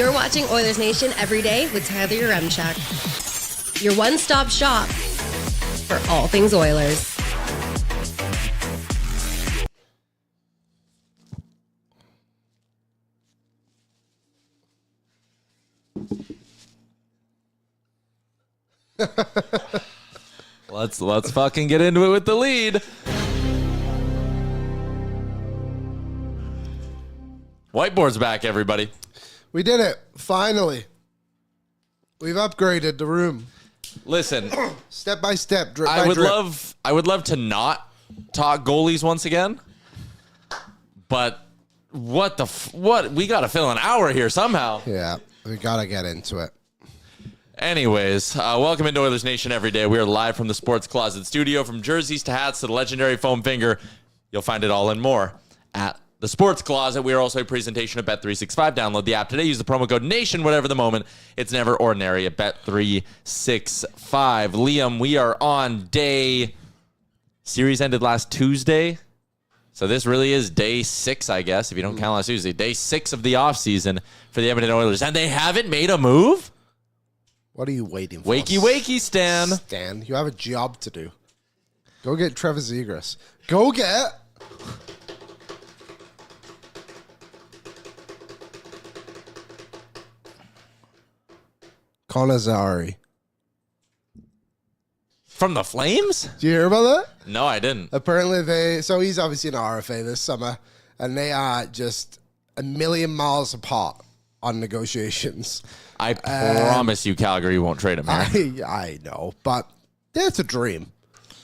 You're watching Oilers Nation Everyday with Tyler Yaremchuk. Your one-stop shop for all things Oilers. Let's fucking get into it with the lead. Whiteboard's back, everybody. We did it. Finally. We've upgraded the room. Listen, step by step, drip I by would drip. love to not talk goalies once again. But what we got to fill an hour here somehow. Yeah, we got to get into it. Anyways, welcome into Oilers Nation Everyday. We are live from the Sports Closet studio. From jerseys to hats to the legendary foam finger, you'll find it all and more at the Sports Closet. We are also a presentation of Bet365. Download the app today. Use the promo code NATION, whatever the moment. It's never ordinary at Bet365. Liam, we are on day... Series ended last Tuesday. So this really is day 6, I guess, if you don't count last Tuesday. Day 6 of the offseason for the Edmonton Oilers. And they haven't made a move? What are you waiting for? Wakey, Stan. Stan, you have a job to do. Go get Trevor Zegras. Go get... Zary. From the Flames? Do you hear about that? No, I didn't. Apparently so he's obviously an RFA this summer, and they are just a million miles apart on negotiations. I promise you Calgary won't trade him here. I know, but that's a dream.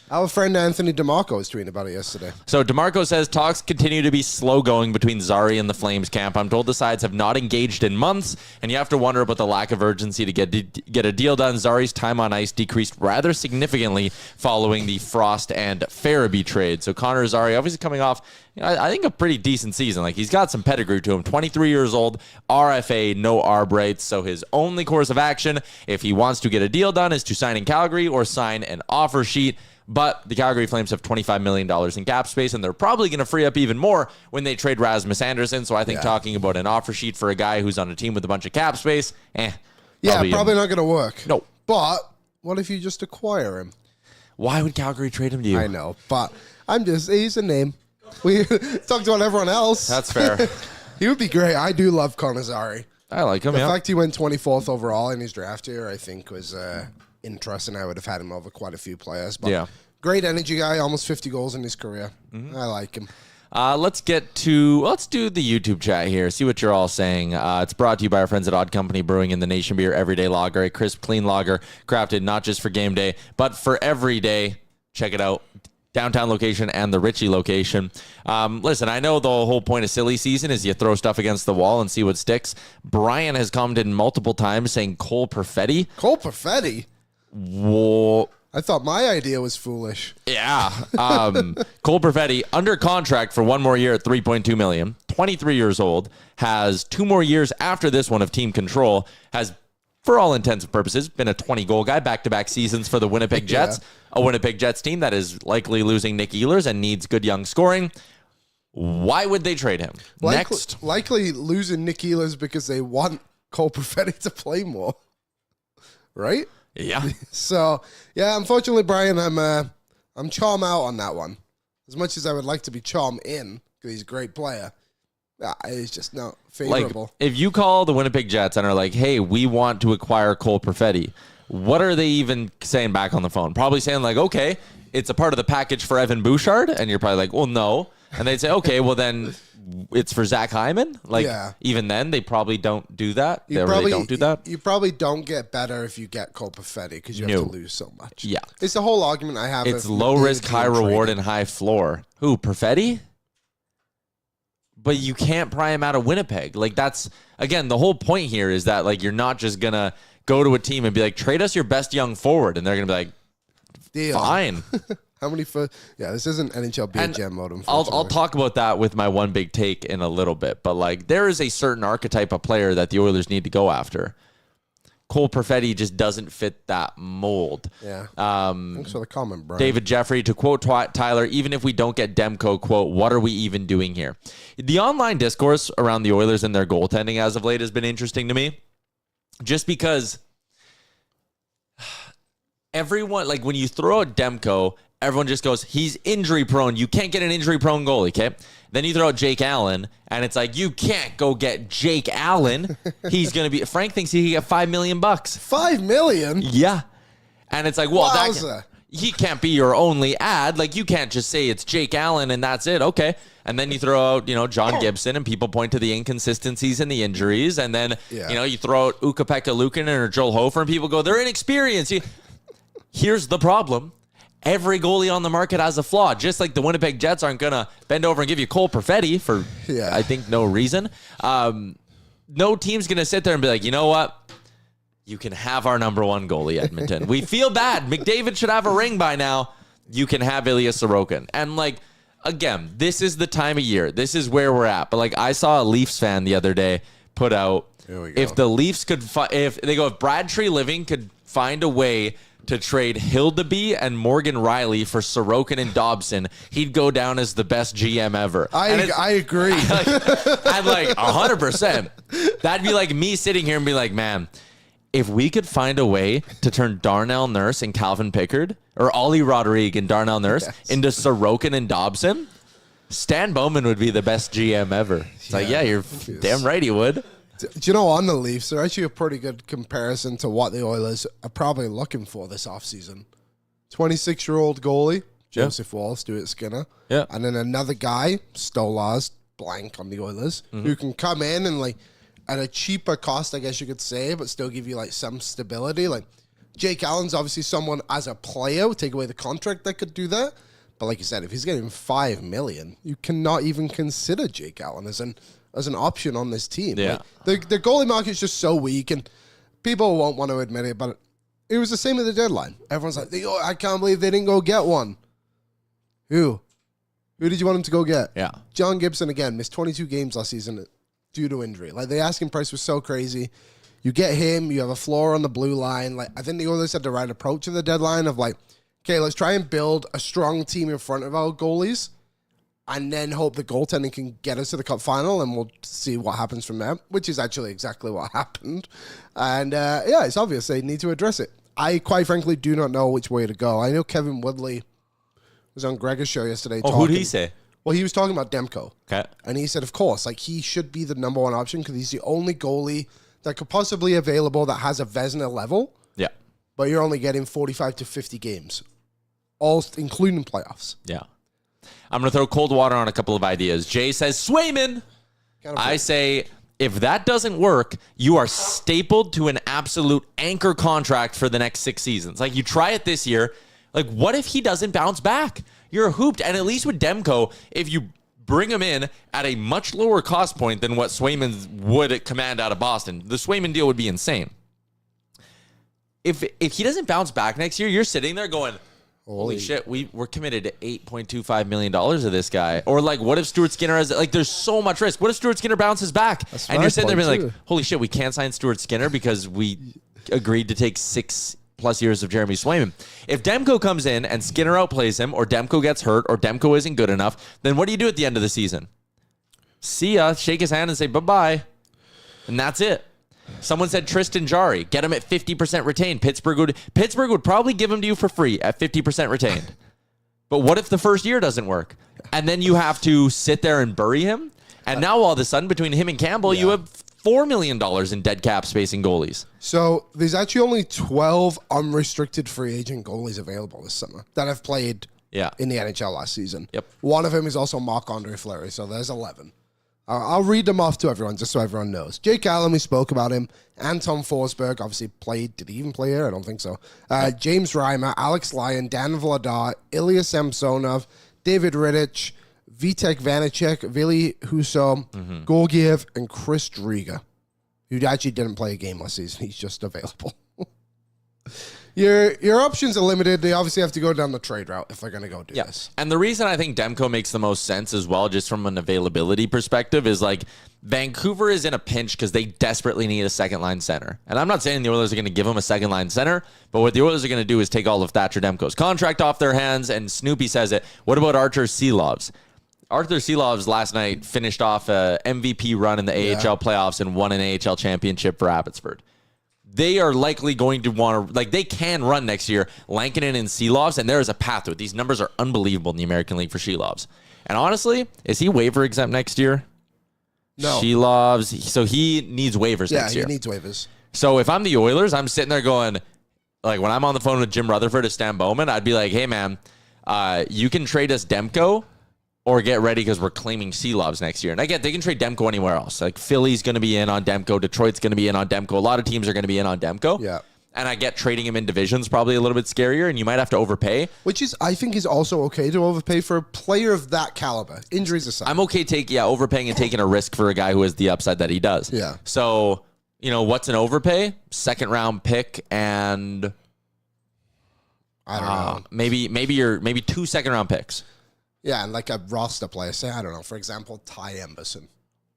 Our friend Anthony DeMarco was tweeting about it yesterday. So DeMarco says talks continue to be slow going between Zary and the Flames camp. I'm told the sides have not engaged in months, and you have to wonder about the lack of urgency to get a deal done. Zary's time on ice decreased rather significantly following the Frost and Farabee trade. So Connor Zary obviously coming off, I think, a pretty decent season. Like, he's got some pedigree to him. 23 years old, RFA, no ARB rights. So his only course of action, if he wants to get a deal done, is to sign in Calgary or sign an offer sheet. But the Calgary Flames have $25 million in cap space, and they're probably going to free up even more when they trade Rasmus Andersson. So I think talking about an offer sheet for a guy who's on a team with a bunch of cap space, probably not going to work. No. But what if you just acquire him? Why would Calgary trade him to you? I know, but he's a name. We talked about everyone else. That's fair. He would be great. I do love Connor Zary. I like him, The fact he went 24th overall in his draft year, I think, was interesting. I would have had him over quite a few players. But great energy guy, almost 50 goals in his career. I like him. Let's do the YouTube chat here. See what you're all saying. It's brought to you by our friends at Odd Company Brewing and the Nation Beer Everyday Lager, a crisp, clean lager crafted not just for game day, but for every day. Check it out. Downtown location and the Ritchie location. Listen, I know the whole point of silly season is you throw stuff against the wall and see what sticks. Brian has commented multiple times saying Cole Perfetti. Cole Perfetti? Whoa. I thought my idea was foolish. Yeah. Cole Perfetti, under contract for one more year at $3.2 million, 23 years old, has 2 more years after this one of team control, has, for all intents and purposes, been a 20-goal guy, back-to-back seasons for the Winnipeg Jets, a Winnipeg Jets team that is likely losing Nick Ehlers and needs good young scoring. Why would they trade him? Next. Likely losing Nick Ehlers because they want Cole Perfetti to play more. Right? Yeah. So, unfortunately, Brian, I'm charm out on that one. As much as I would like to be charm in, because he's a great player, it's just not favorable. Like, if you call the Winnipeg Jets and are like, hey, we want to acquire Cole Perfetti, what are they even saying back on the phone? Probably saying like, okay, it's a part of the package for Evan Bouchard. And you're probably like, well, no. And they'd say, okay, well then it's for Zach Hyman. Like, even then, they probably don't do that. Really don't do that. You probably don't get better if you get Cole Perfetti because you have to lose so much. Yeah. It's the whole argument I have. It's low risk, high reward, and high floor. Who, Perfetti? But you can't pry him out of Winnipeg. Like, that's, again, the whole point here is that, like, you're not just going to go to a team and be like, trade us your best young forward. And they're going to be like, deal. Fine. How many this isn't NHL Beer Jam mode. I'll talk about that with my one big take in a little bit. But, like, there is a certain archetype of player that the Oilers need to go after. Cole Perfetti just doesn't fit that mold. Yeah. Thanks for the comment, Brian. David Jeffrey, to quote Tyler, even if we don't get Demko, quote, what are we even doing here? The online discourse around the Oilers and their goaltending as of late has been interesting to me. Just because everyone, like when you throw out Demko, everyone just goes, he's injury prone. You can't get an injury prone goalie, okay? Then you throw out Jake Allen, and it's like, you can't go get Jake Allen. He's going to be, Frank thinks he can get $5 million. $5 million? Yeah. And it's like, well, Wowza. he can't be your only ad. Like, you can't just say it's Jake Allen and that's it. Okay. And then you throw out, John Gibson, and people point to the inconsistencies and the injuries. And then, you throw out Ukko-Pekka Luukkonen or Joel Hofer, and people go, they're inexperienced. Here's the problem. Every goalie on the market has a flaw. Just like the Winnipeg Jets aren't going to bend over and give you Cole Perfetti for, I think, no reason. No team's going to sit there and be like, you know what? You can have our number one goalie, Edmonton. We feel bad. McDavid should have a ring by now. You can have Ilya Sorokin. And, again, this is the time of year. This is where we're at. But, I saw a Leafs fan the other day put out, if the Leafs could, if Brad Tree-Living could find a way to trade Hildeby and Morgan Riley for Sorokin and Dobson, he'd go down as the best GM ever. I agree. I'm like 100%. That'd be like me sitting here and be like, man, if we could find a way to turn Darnell Nurse and Calvin Pickard, or Ollie Rodrigue and Darnell Nurse into Sorokin and Dobson, Stan Bowman would be the best GM ever. It's like, you're damn right he would. Do you know, on the Leafs, they're actually a pretty good comparison to what the Oilers are probably looking for this offseason. 26-year-old goalie, Joseph Wall, Stuart Skinner. Yeah. And then another guy, Stolarz, blank on the Oilers, who can come in and, at a cheaper cost, I guess you could say, but still give you, some stability. Jake Allen's obviously someone, as a player, take away the contract, that could do that. But like you said, if he's getting $5 million, you cannot even consider Jake Allen as an option on this team. Yeah. The goalie market's just so weak, and people won't want to admit it, but it was the same at the deadline. Everyone's like, I can't believe they didn't go get one. Who did you want him to go get? Yeah. John Gibson, again, missed 22 games last season due to injury. The asking price was so crazy. You get him, you have a floor on the blue line. I think the Oilers had the right approach at the deadline of okay, let's try and build a strong team in front of our goalies, and then hope the goaltending can get us to the cup final, and we'll see what happens from there, which is actually exactly what happened. And, it's obvious they need to address it. I, quite frankly, do not know which way to go. I know Kevin Woodley was on Gregor's show yesterday. Who did he say? Well, he was talking about Demko. Okay. And he said, of course, he should be the number one option because he's the only goalie that could possibly available that has a Vezina level. Yeah. But you're only getting 45 to 50 games, all including playoffs. Yeah. I'm going to throw cold water on a couple of ideas. Jay says, Swayman. I say, if that doesn't work, you are stapled to an absolute anchor contract for the next 6 seasons. You try it this year. What if he doesn't bounce back? You're hooped. And at least with Demko, if you bring him in at a much lower cost point than what Swayman would command out of Boston, the Swayman deal would be insane. If he doesn't bounce back next year, you're sitting there going, holy shit, we're committed to $8.25 million of this guy. Or what if Stuart Skinner has, there's so much risk. What if Stuart Skinner bounces back? And you're sitting there being holy shit, we can't sign Stuart Skinner because we agreed to take 6+ years of Jeremy Swayman. If Demko comes in and Skinner outplays him, or Demko gets hurt, or Demko isn't good enough, then what do you do at the end of the season? See ya, shake his hand and say bye-bye. And that's it. Someone said Tristan Zary, get him at 50% retained. Pittsburgh would probably give him to you for free at 50% retained. But what if the first year doesn't work? And then you have to sit there and bury him? And now all of a sudden, between him and Campbell, you have $4 million in dead cap space in goalies. So there's actually only 12 unrestricted free agent goalies available this summer that have played in the NHL last season. Yep. One of them is also Marc-Andre Fleury, so there's 11. I'll read them off to everyone just so everyone knows. Jake Allen, we spoke about him. Anton Forsberg obviously played. Did he even play here? I don't think so. James Reimer, Alex Lyon, Dan Vladar, Ilya Samsonov, David Rittich, Vitek Vanacek, Vili Huso, Gorgiev, and Chris Driga, who actually didn't play a game last season. He's just available. your options are limited. They obviously have to go down the trade route if they're going to go do this. And the reason I think Demko makes the most sense as well, just from an availability perspective, is like Vancouver is in a pinch because they desperately need a second line center. And I'm not saying the Oilers are going to give him a second line center, but what the Oilers are going to do is take all of Thatcher Demko's contract off their hands. And Snoopy says it. What about Artur Silovs? Artur Silovs last night finished off a MVP run in the AHL playoffs and won an AHL championship for Abbotsford. They are likely going to want to, like, they can run next year, Lankinen and Silovs, and there is a path to it. These numbers are unbelievable in the American League for Silovs. And honestly, is he waiver exempt next year? No. Silovs, so he needs waivers next year. Yeah, he needs waivers. So if I'm the Oilers, I'm sitting there going, like, when I'm on the phone with Jim Rutherford at Stan Bowman, I'd be like, hey, man, you can trade us Demko, or get ready because we're claiming Silovs next year. And I get they can trade Demko anywhere else. Like Philly's going to be in on Demko. Detroit's going to be in on Demko. A lot of teams are going to be in on Demko. Yeah. And I get trading him in divisions probably a little bit scarier, and you might have to overpay. Which is, I think, is also okay to overpay for a player of that caliber. Injuries aside. I'm okay overpaying and taking a risk for a guy who has the upside that he does. Yeah. So, what's an overpay? Second round pick and I don't know. Maybe 2 second round picks. Yeah, and like a roster player, say, I don't know, for example, Ty Emberson.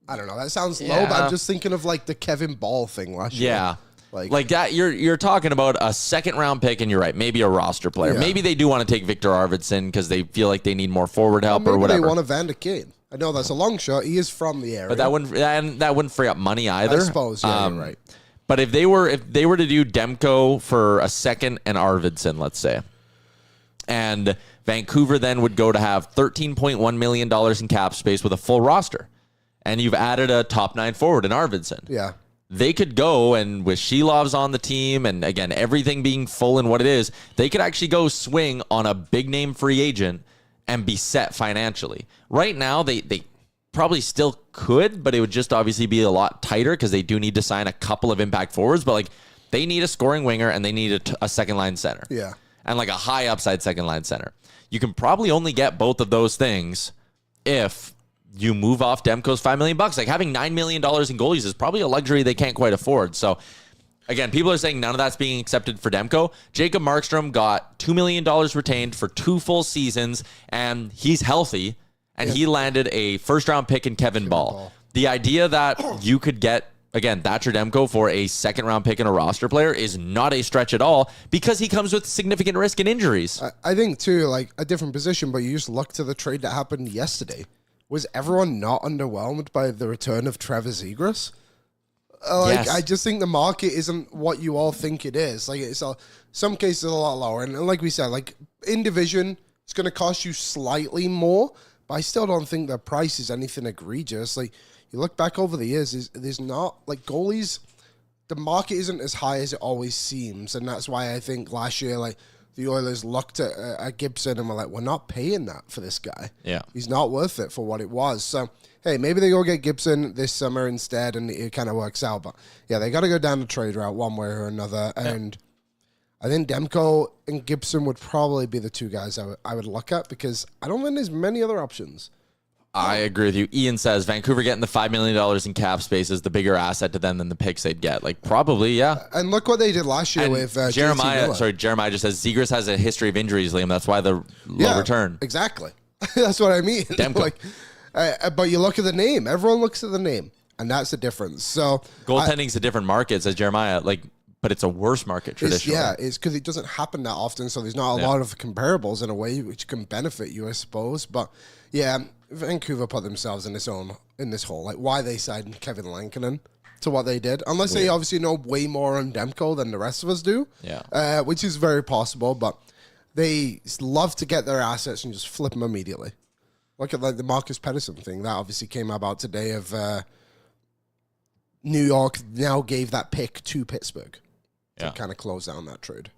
I don't know. That sounds low, but I'm just thinking of like the Kevin Ball thing last year. Yeah. Like that, you're talking about a second round pick, and you're right, maybe a roster player. Yeah. Maybe they do want to take Viktor Arvidsson because they feel like they need more forward help or whatever. They want Evander Kane. I know that's a long shot. He is from the area. But that wouldn't free up money either. I suppose, yeah, you're right. But if they were to do Demko for a second and Arvidsson, let's say, and Vancouver then would go to have $13.1 million in cap space with a full roster. And you've added a top 9 forward in Arvidsson. Yeah. They could go, and with Shilovs on the team, and again, everything being full in what it is, they could actually go swing on a big name free agent and be set financially. Right now, they probably still could, but it would just obviously be a lot tighter because they do need to sign a couple of impact forwards. But like, they need a scoring winger and they need a second line center. Yeah. And like a high upside second line center. You can probably only get both of those things if you move off Demko's $5 million. Like having $9 million in goalies is probably a luxury they can't quite afford. So again, people are saying none of that's being accepted for Demko. Jacob Markstrom got $2 million retained for 2 full seasons, and he's healthy, and he landed a first-round pick in Kevin Ball. The idea that you could get, again, Thatcher Demko for a second-round pick and a roster player is not a stretch at all because he comes with significant risk and injuries. I think, too, like a different position, but you just look to the trade that happened yesterday. Was everyone not underwhelmed by the return of Trevor Zegras? Yes. I just think the market isn't what you all think it is. Like some cases a lot lower, and like we said, like in division, it's going to cost you slightly more, but I still don't think the price is anything egregious. Like you look back over the years, there's not like goalies. The market isn't as high as it always seems, and that's why I think last year, like the Oilers looked at Gibson and were like, we're not paying that for this guy. Yeah, he's not worth it for what it was. So. Hey, maybe they go get Gibson this summer instead, and it kind of works out. But, yeah, they got to go down the trade route one way or another. And I think Demko and Gibson would probably be the 2 guys I would look at because I don't think there's many other options. I agree with you. Ian says Vancouver getting the $5 million in cap space is the bigger asset to them than the picks they'd get. Like, probably, yeah. And look what they did last year with Jeremiah just says Zegras has a history of injuries, Liam. That's why the low return. Exactly. That's what I mean. Demko. But you look at the name. Everyone looks at the name, and that's the difference. So goaltending's a different market, says Jeremiah. But it's a worse market traditionally. It's because it doesn't happen that often, so there's not a lot of comparables in a way which can benefit you, I suppose. But yeah, Vancouver put themselves in this hole. Like why they signed Kevin Lankinen to what they did, unless they obviously know way more on Demko than the rest of us do. Yeah, which is very possible. But they love to get their assets and just flip them immediately. Look at like the Marcus Pedersen thing. That obviously came about today of New York now gave that pick to Pittsburgh to kind of close down that trade.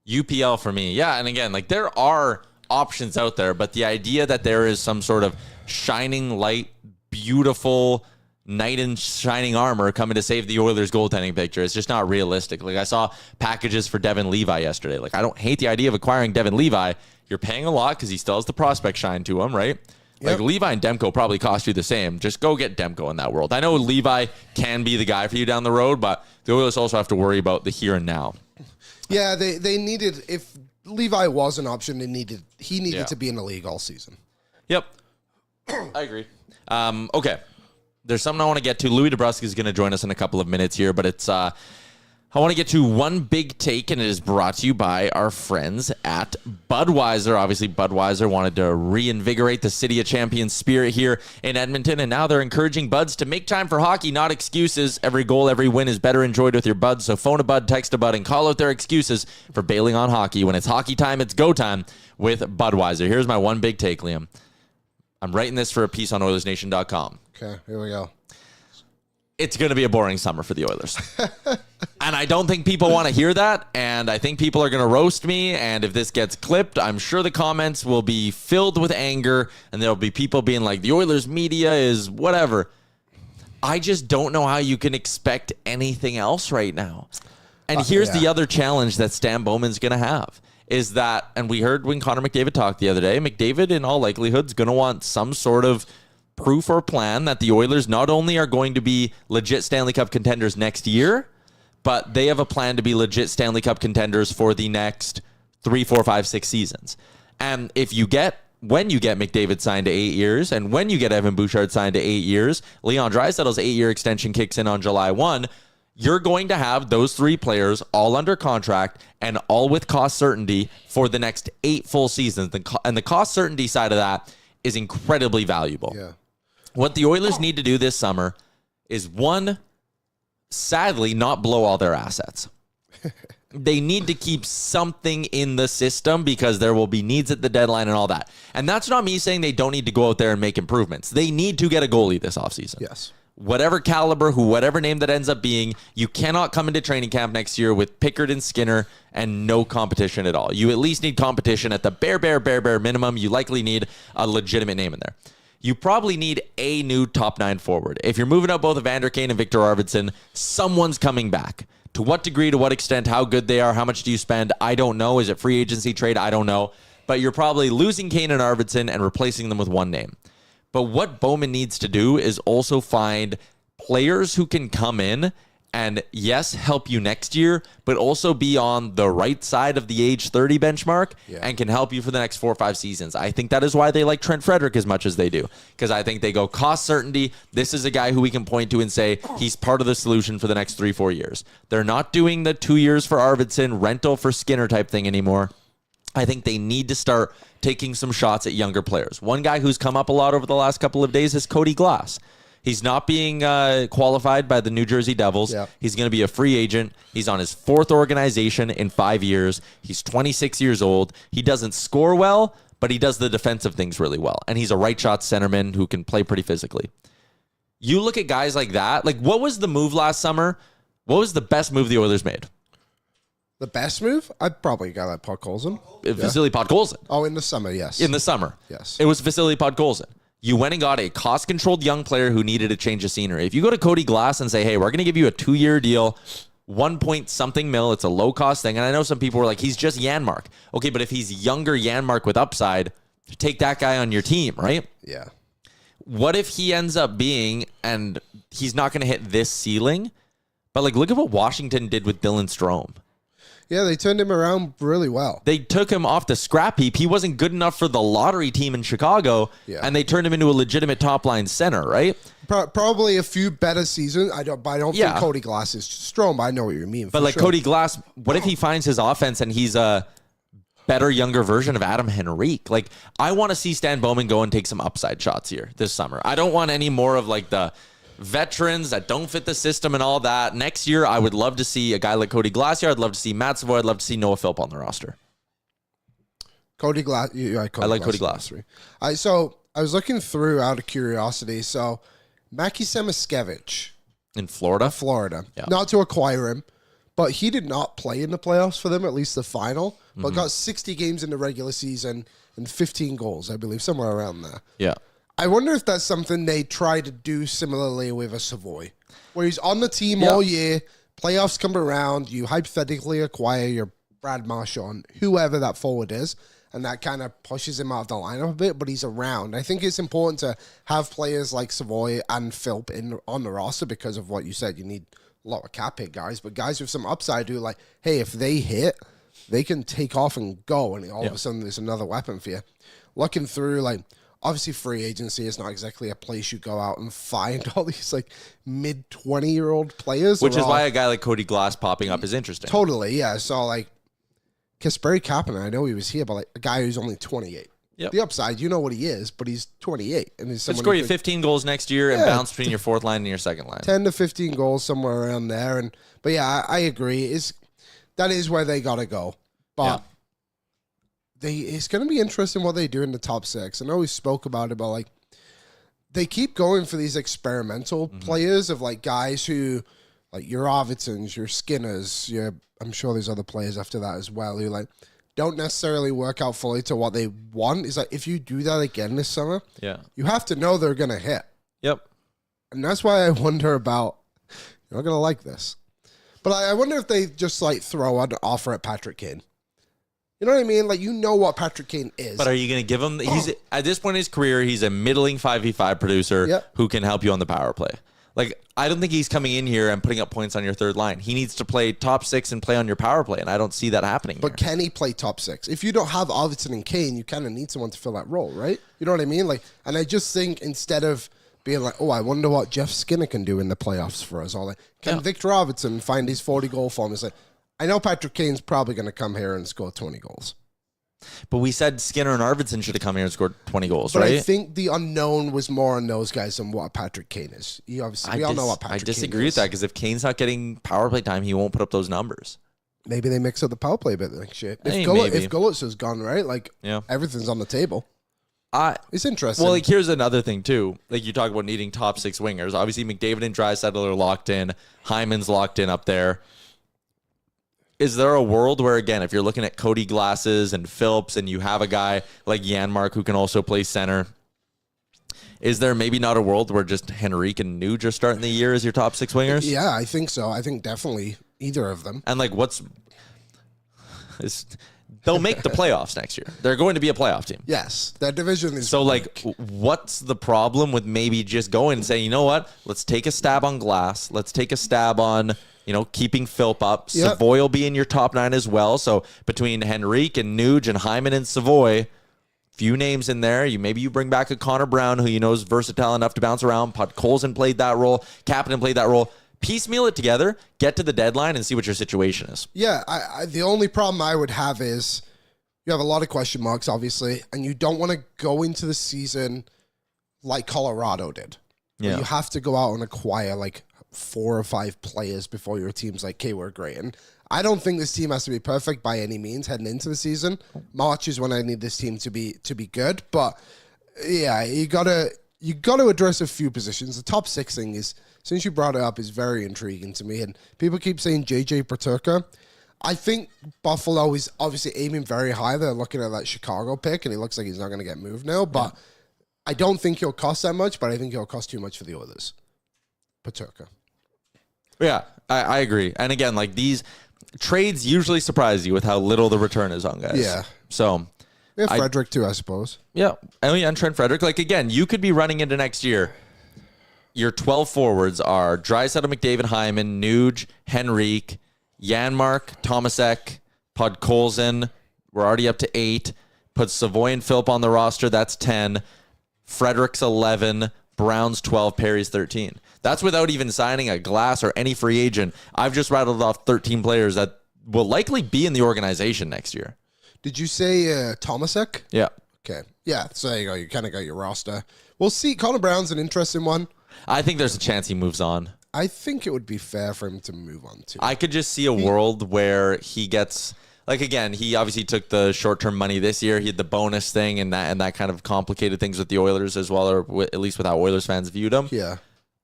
UPL for me. Yeah, and again, like there are options out there, but the idea that there is some sort of shining light, beautiful knight in shining armor coming to save the Oilers goaltending picture is just not realistic. Like I saw packages for Devin Levi yesterday. Like I don't hate the idea of acquiring Devin Levi. You're paying a lot because he still has the prospect shine to him, right? Like Levi and Demko probably cost you the same. Just go get Demko in that world. I know Levi can be the guy for you down the road, but the Oilers also have to worry about the here and now. Yeah, they needed, if Levi was an option, he needed to be in the league all season. Yep. I agree. Okay. There's something I want to get to. Louie DeBrusk is going to join us in a couple of minutes here, but it's I want to get to one big take, and it is brought to you by our friends at Budweiser. Obviously, Budweiser wanted to reinvigorate the City of Champions spirit here in Edmonton, and now they're encouraging buds to make time for hockey, not excuses. Every goal, every win is better enjoyed with your buds, so phone a bud, text a bud, and call out their excuses for bailing on hockey. When it's hockey time, it's go time with Budweiser. Here's my one big take, Liam. I'm writing this for a piece on Oilersnation.com. Okay, here we go. It's going to be a boring summer for the Oilers. And I don't think people want to hear that. And I think people are going to roast me. And if this gets clipped, I'm sure the comments will be filled with anger. And there'll be people being like, the Oilers media is whatever. I just don't know how you can expect anything else right now. And here's the other challenge that Stan Bowman's going to have. Is that, and we heard when Connor McDavid talked the other day, McDavid in all likelihood is going to want some sort of proof or plan that the Oilers not only are going to be legit Stanley Cup contenders next year, but they have a plan to be legit Stanley Cup contenders for the next 3, 4, 5, 6 seasons. And when you get McDavid signed to 8 years, and when you get Evan Bouchard signed to 8 years, Leon Draisaitl's 8-year extension kicks in on July 1, you're going to have those 3 players all under contract and all with cost certainty for the next 8 full seasons. And the cost certainty side of that is incredibly valuable. Yeah. What the Oilers need to do this summer is, one, sadly, not blow all their assets. They need to keep something in the system because there will be needs at the deadline and all that. And that's not me saying they don't need to go out there and make improvements. They need to get a goalie this offseason. Yes. Whatever caliber, whatever name that ends up being, you cannot come into training camp next year with Pickard and Skinner and no competition at all. You at least need competition at the bare minimum. You likely need a legitimate name in there. You probably need a new top 9 forward. If you're moving out both Evander, Kane, and Viktor Arvidsson, someone's coming back. To what degree, to what extent, how good they are, how much do you spend? I don't know. Is it free agency trade? I don't know. But you're probably losing Kane and Arvidsson and replacing them with one name. But what Bowman needs to do is also find players who can come in and, yes, help you next year, but also be on the right side of the age 30 benchmark and can help you for the next 4 or 5 seasons. I think that is why they like Trent Frederick as much as they do, because I think they go cost certainty. This is a guy who we can point to and say he's part of the solution for the next 3-4 years. They're not doing the 2 years for Arvidsson, rental for Skinner type thing anymore. I think they need to start taking some shots at younger players. One guy who's come up a lot over the last couple of days is Cody Glass. He's not being qualified by the New Jersey Devils. Yep. He's going to be a free agent. He's on his 4th organization in 5 years. He's 26 years old. He doesn't score well, but he does the defensive things really well. And he's a right shot centerman who can play pretty physically. You look at guys like that. Like, what was the move last summer? What was the best move the Oilers made? The best move? I'd probably go like Podkolzin. Vasily Podkolzin. Oh, in the summer, yes. In the summer. Yes. It was Vasily Podkolzin. You went and got a cost-controlled young player who needed a change of scenery. If you go to Cody Glass and say, hey, we're going to give you a 2-year deal, 1-point-something mil, it's a low-cost thing. And I know some people were like, he's just Janmark. Okay, but if he's younger Janmark with upside, take that guy on your team, right? Yeah. What if he ends up being, and he's not going to hit this ceiling, but like look at what Washington did with Dylan Strome. Yeah, they turned him around really well. They took him off the scrap heap. He wasn't good enough for the lottery team in Chicago, and they turned him into a legitimate top-line center, right? Probably a few better seasons. I don't think Cody Glass is strong, but I know what you mean. But like Cody Glass, what if he finds his offense and he's a better, younger version of Adam Henrique? Like, I want to see Stan Bowman go and take some upside shots here this summer. I don't want any more of like the veterans that don't fit the system and all that. Next year, I would love to see a guy like Cody Glass here. I'd love to see Matt Savoy. I'd love to see Noah Philp on the roster. Cody Glass. I like Cody Glass. So I was looking through out of curiosity. So Mackie Samoskevich in Florida. Yeah. Not to acquire him, but he did not play in the playoffs for them, at least the final, but got 60 games in the regular season and 15 goals, I believe, somewhere around there. Yeah. I wonder if that's something they try to do similarly with a Savoy, where he's on the team all year, playoffs come around, you hypothetically acquire your Brad Marchand, whoever that forward is, and that kind of pushes him out of the lineup a bit, but he's around. I think it's important to have players like Savoy and Philp on the roster because of what you said. You need lower cap hit guys, but guys with some upside who like, hey, if they hit, they can take off and go, and all of a sudden there's another weapon for you. Looking through, like, obviously free agency is not exactly a place you go out and find all these like mid-20-year-old players. Which is why a guy like Cody Glass popping up is interesting. Totally, yeah. So like Kasperi Kapanen, I know he was here, but like a guy who's only 28. Yep. The upside, you know what he is, but he's 28. And he's Could score you 15 goals next year and bounce between your fourth line and your second line. 10 to 15 goals, somewhere around there. But yeah, I agree. That is where they got to go. But it's going to be interesting what they do in the top six. I know we spoke about it, but like they keep going for these experimental players of like guys who, like your Arvidssons, your Skinners, I'm sure there's other players after that as well who like don't necessarily work out fully to what they want. Is like if you do that again this summer, you have to know they're going to hit. Yep. And that's why I wonder about, you're not going to like this, but I wonder if they just like throw an offer at Patrick Kane. You know what I mean? Like, you know what Patrick Kane is. But are you going to give him... He's at this point in his career, he's a middling 5v5 producer who can help you on the power play. Like, I don't think he's coming in here and putting up points on your third line. He needs to play top six and play on your power play, and I don't see that happening But can he play top six? If you don't have Arvidsson and Kane, you kind of need someone to fill that role, right? You know what I mean? Like, and I just think instead of being like, oh, I wonder what Jeff Skinner can do in the playoffs for us, or like, can Viktor Arvidsson find his 40-goal form? It's like, I know Patrick Kane's probably going to come here and score 20 goals. But we said Skinner and Arvidsson should have come here and scored 20 goals, but right? I think the unknown was more on those guys than what Patrick Kane is. We all know what Patrick Kane is. I disagree with that because if Kane's not getting power play time, he won't put up those numbers. Maybe they mix up the power play a bit like shit. If maybe. Gulitz is gone, right? Like, everything's on the table. It's interesting. Well, like, here's another thing, too. Like, you talk about needing top six wingers. Obviously, McDavid and Draisaitl are locked in. Hyman's locked in up there. Is there a world where, again, if you're looking at Cody Glasses and Phillips and you have a guy like Janmark who can also play center, is there maybe not a world where just Henrique and Nuge are starting the year as your top six wingers? Yeah, I think so. I think definitely either of them. And, like, they'll make the playoffs next year. They're going to be a playoff team. Yes, that division is so weak. Like, what's the problem with maybe just going and saying, you know what, let's take a stab on Glass. Let's take a stab on, keeping Philp up. Yep. Savoy will be in your top nine as well. So between Henrique and Nuge and Hyman and Savoy, few names in there. Maybe you bring back a Connor Brown who is versatile enough to bounce around. Podkolzin played that role. Kapanen played that role. Piecemeal it together, get to the deadline, and see what your situation is. Yeah, the only problem I would have is you have a lot of question marks, obviously, and you don't want to go into the season like Colorado did. Yeah. You have to go out and acquire like 4 or 5 players before your team's like, okay, we're great. And I don't think this team has to be perfect by any means heading into the season. March is when I need this team to be good. But yeah, you gotta address a few positions. The top 6 thing is, since you brought it up, is very intriguing to me. And people keep saying JJ Peterka. I think Buffalo is obviously aiming very high. They're looking at that Chicago pick, and he looks like he's not going to get moved now. But I don't think he'll cost that much, but I think he'll cost too much for the Oilers. Peterka. Yeah, I agree. And again, like, these trades usually surprise you with how little the return is on guys. Yeah. So... yeah, Frederick too, I suppose. Yeah, and Trent Frederick. Like, again, you could be running into next year. Your 12 forwards are Draisaitl, McDavid, Hyman, Nuge, Henrique, Janmark, Tomasek, Podkolzin. We're already up to 8. Put Savoy and Philp on the roster. That's 10. Frederick's 11. Brown's 12. Perry's 13. That's without even signing a Glass or any free agent. I've just rattled off 13 players that will likely be in the organization next year. Did you say Tomasek? Yeah. Okay. Yeah, so there you go. You kind of got your roster. We'll see. Connor Brown's an interesting one. I think there's a chance he moves on. I think it would be fair for him to move on too. I could just see a world where he gets, like, again, he obviously took the short-term money this year. He had the bonus thing, and that kind of complicated things with the Oilers as well, or at least with how Oilers fans viewed him. Yeah.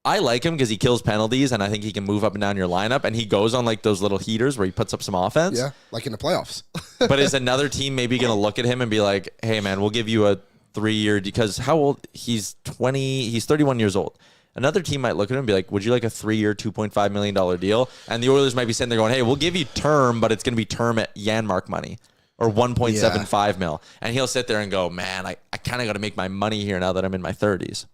I like him because he kills penalties, and I think he can move up and down your lineup, and he goes on like those little heaters where he puts up some offense. Yeah, like in the playoffs. But is another team maybe going to look at him and be like, hey, man, we'll give you a 3-year, because how old? He's 31 years old. Another team might look at him and be like, would you like a 3-year, $2.5 million deal? And the Oilers might be sitting there going, hey, we'll give you term, but it's going to be term at Janmark money or 1.75 mil. And he'll sit there and go, man, I kind of got to make my money here now that I'm in my 30s.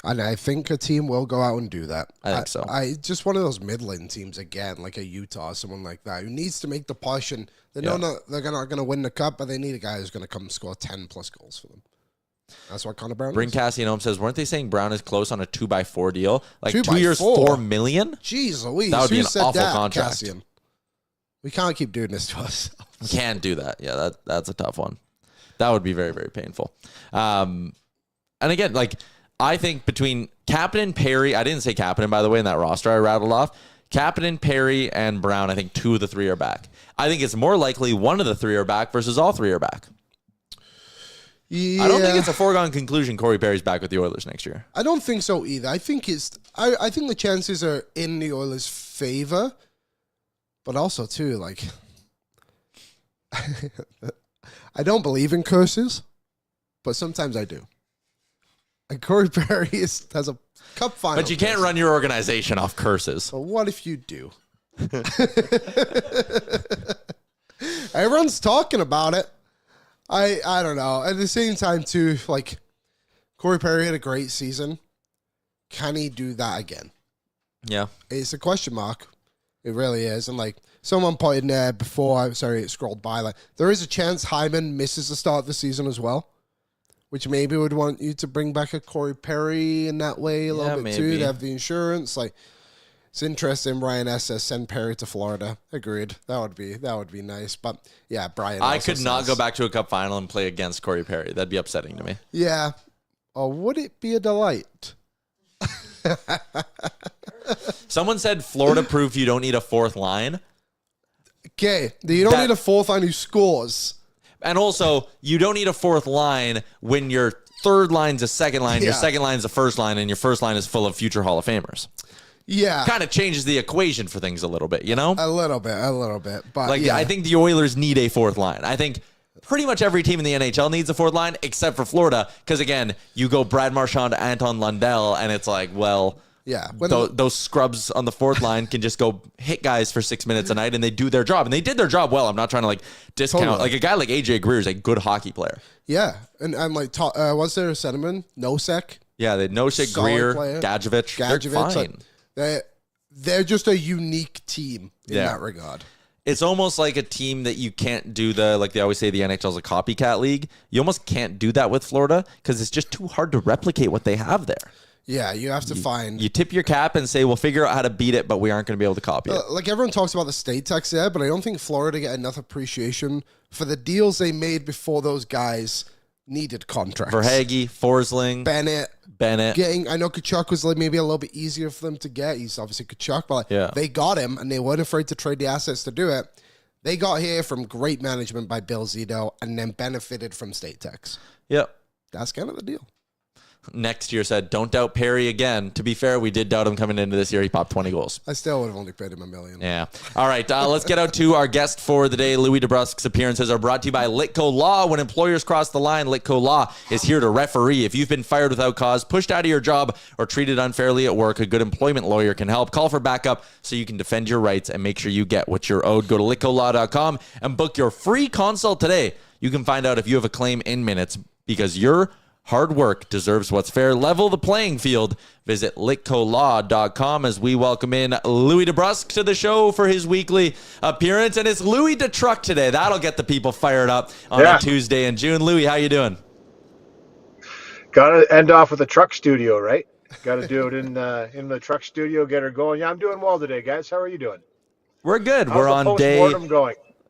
And I think a team will go out and do that. I think so. Just one of those middling teams again, like a Utah, someone like that, who needs to make the push, and they know they're not going to win the cup, but they need a guy who's going to come score 10+ goals for them. That's what Connor Brown Bring is. Cassian home says, weren't they saying Brown is close on a 2x4 deal? Like 2 2x4? years, $4 million? Jeez Louise. That would be Who an said awful that, contract. Cassian? We can't keep doing this to us. We can't do that. Yeah, that's a tough one. That would be very, very painful. And again, like, I think between Kapanen, Perry, I didn't say Kapanen, by the way, in that roster I rattled off. Kapanen, Perry, and Brown, I think 2 of the 3 are back. I think it's more likely 1 of the 3 are back versus all 3 are back. Yeah. I don't think it's a foregone conclusion Corey Perry's back with the Oilers next year. I don't think so either. I think I think the chances are in the Oilers' favor, but also too, like, I don't believe in curses, but sometimes I do. And Corey Perry has a cup final. But you can't run your organization off curses. But what if you do? Everyone's talking about it. I don't know. At the same time, too, like, Corey Perry had a great season. Can he do that again? Yeah. It's a question mark. It really is. And, like, someone put in there before, it scrolled by, like, there is a chance Hyman misses the start of the season as well, which maybe would want you to bring back a Corey Perry in that way a little bit, too, to have the insurance. Like, it's interesting. Brian S. says send Perry to Florida. Agreed. That would be nice. But yeah, Brian. I could not go back to a cup final and play against Corey Perry. That'd be upsetting to me. Yeah. Or would it be a delight? Someone said Florida proof you don't need a 4th line. Okay. You don't need a 4th line who scores. And also, you don't need a 4th line when your 3rd line's a 2nd line, your 2nd line's a 1st line, and your 1st line is full of future Hall of Famers. Yeah. Kind of changes the equation for things a little bit, you know? A little bit. But like, yeah. I think the Oilers need a 4th line. I think pretty much every team in the NHL needs a 4th line, except for Florida, because, again, you go Brad Marchand to Anton Lundell, and it's like, well, yeah, those scrubs on the 4th line can just go hit guys for 6 minutes a night, and they do their job. And they did their job well. I'm not trying to, like, discount. Totally. Like, a guy like AJ Greer is a good hockey player. Yeah. And like, was there a Sentiment? Nosek? Yeah, they had Nosek, Solid Greer, player. Gadjevich. They're fine. They're just a unique team in that regard. It's almost like a team that you can't do like they always say the NHL is a copycat league. You almost can't do that with Florida because it's just too hard to replicate what they have there. Yeah, you have to find... You tip your cap and say, we'll figure out how to beat it, but we aren't going to be able to copy it. Like, everyone talks about the state tax there, but I don't think Florida get enough appreciation for the deals they made before those guys needed contracts. Verhaeghe, Forsling, Bennett. I know Kachuk was like maybe a little bit easier for them to get. He's obviously Kachuk, but they got him, and they weren't afraid to trade the assets to do it. They got here from great management by Bill Zito and then benefited from state tax. Yep. That's kind of the deal. Next year said, don't doubt Perry again. To be fair, we did doubt him coming into this year. He popped 20 goals. I still would have only paid him $1 million. Yeah. All right. Let's get out to our guest for the day. Louie DeBrusk's appearances are brought to you by Litco Law. When employers cross the line, Litco Law is here to referee. If you've been fired without cause, pushed out of your job, or treated unfairly at work, a good employment lawyer can help. Call for backup so you can defend your rights and make sure you get what you're owed. Go to litcolaw.com and book your free consult today. You can find out if you have a claim in minutes because your hard work deserves what's fair. Level the playing field. Visit litcolaw.com as we welcome in Louie DeBrusk to the show for his weekly appearance. And it's Louie DeTruck today. That'll get the people fired up on a Tuesday in June. Louie, how you doing? Got to end off with a truck studio, right? Got to do it in the truck studio, get her going. Yeah, I'm doing well today, guys. How are you doing? We're good. How's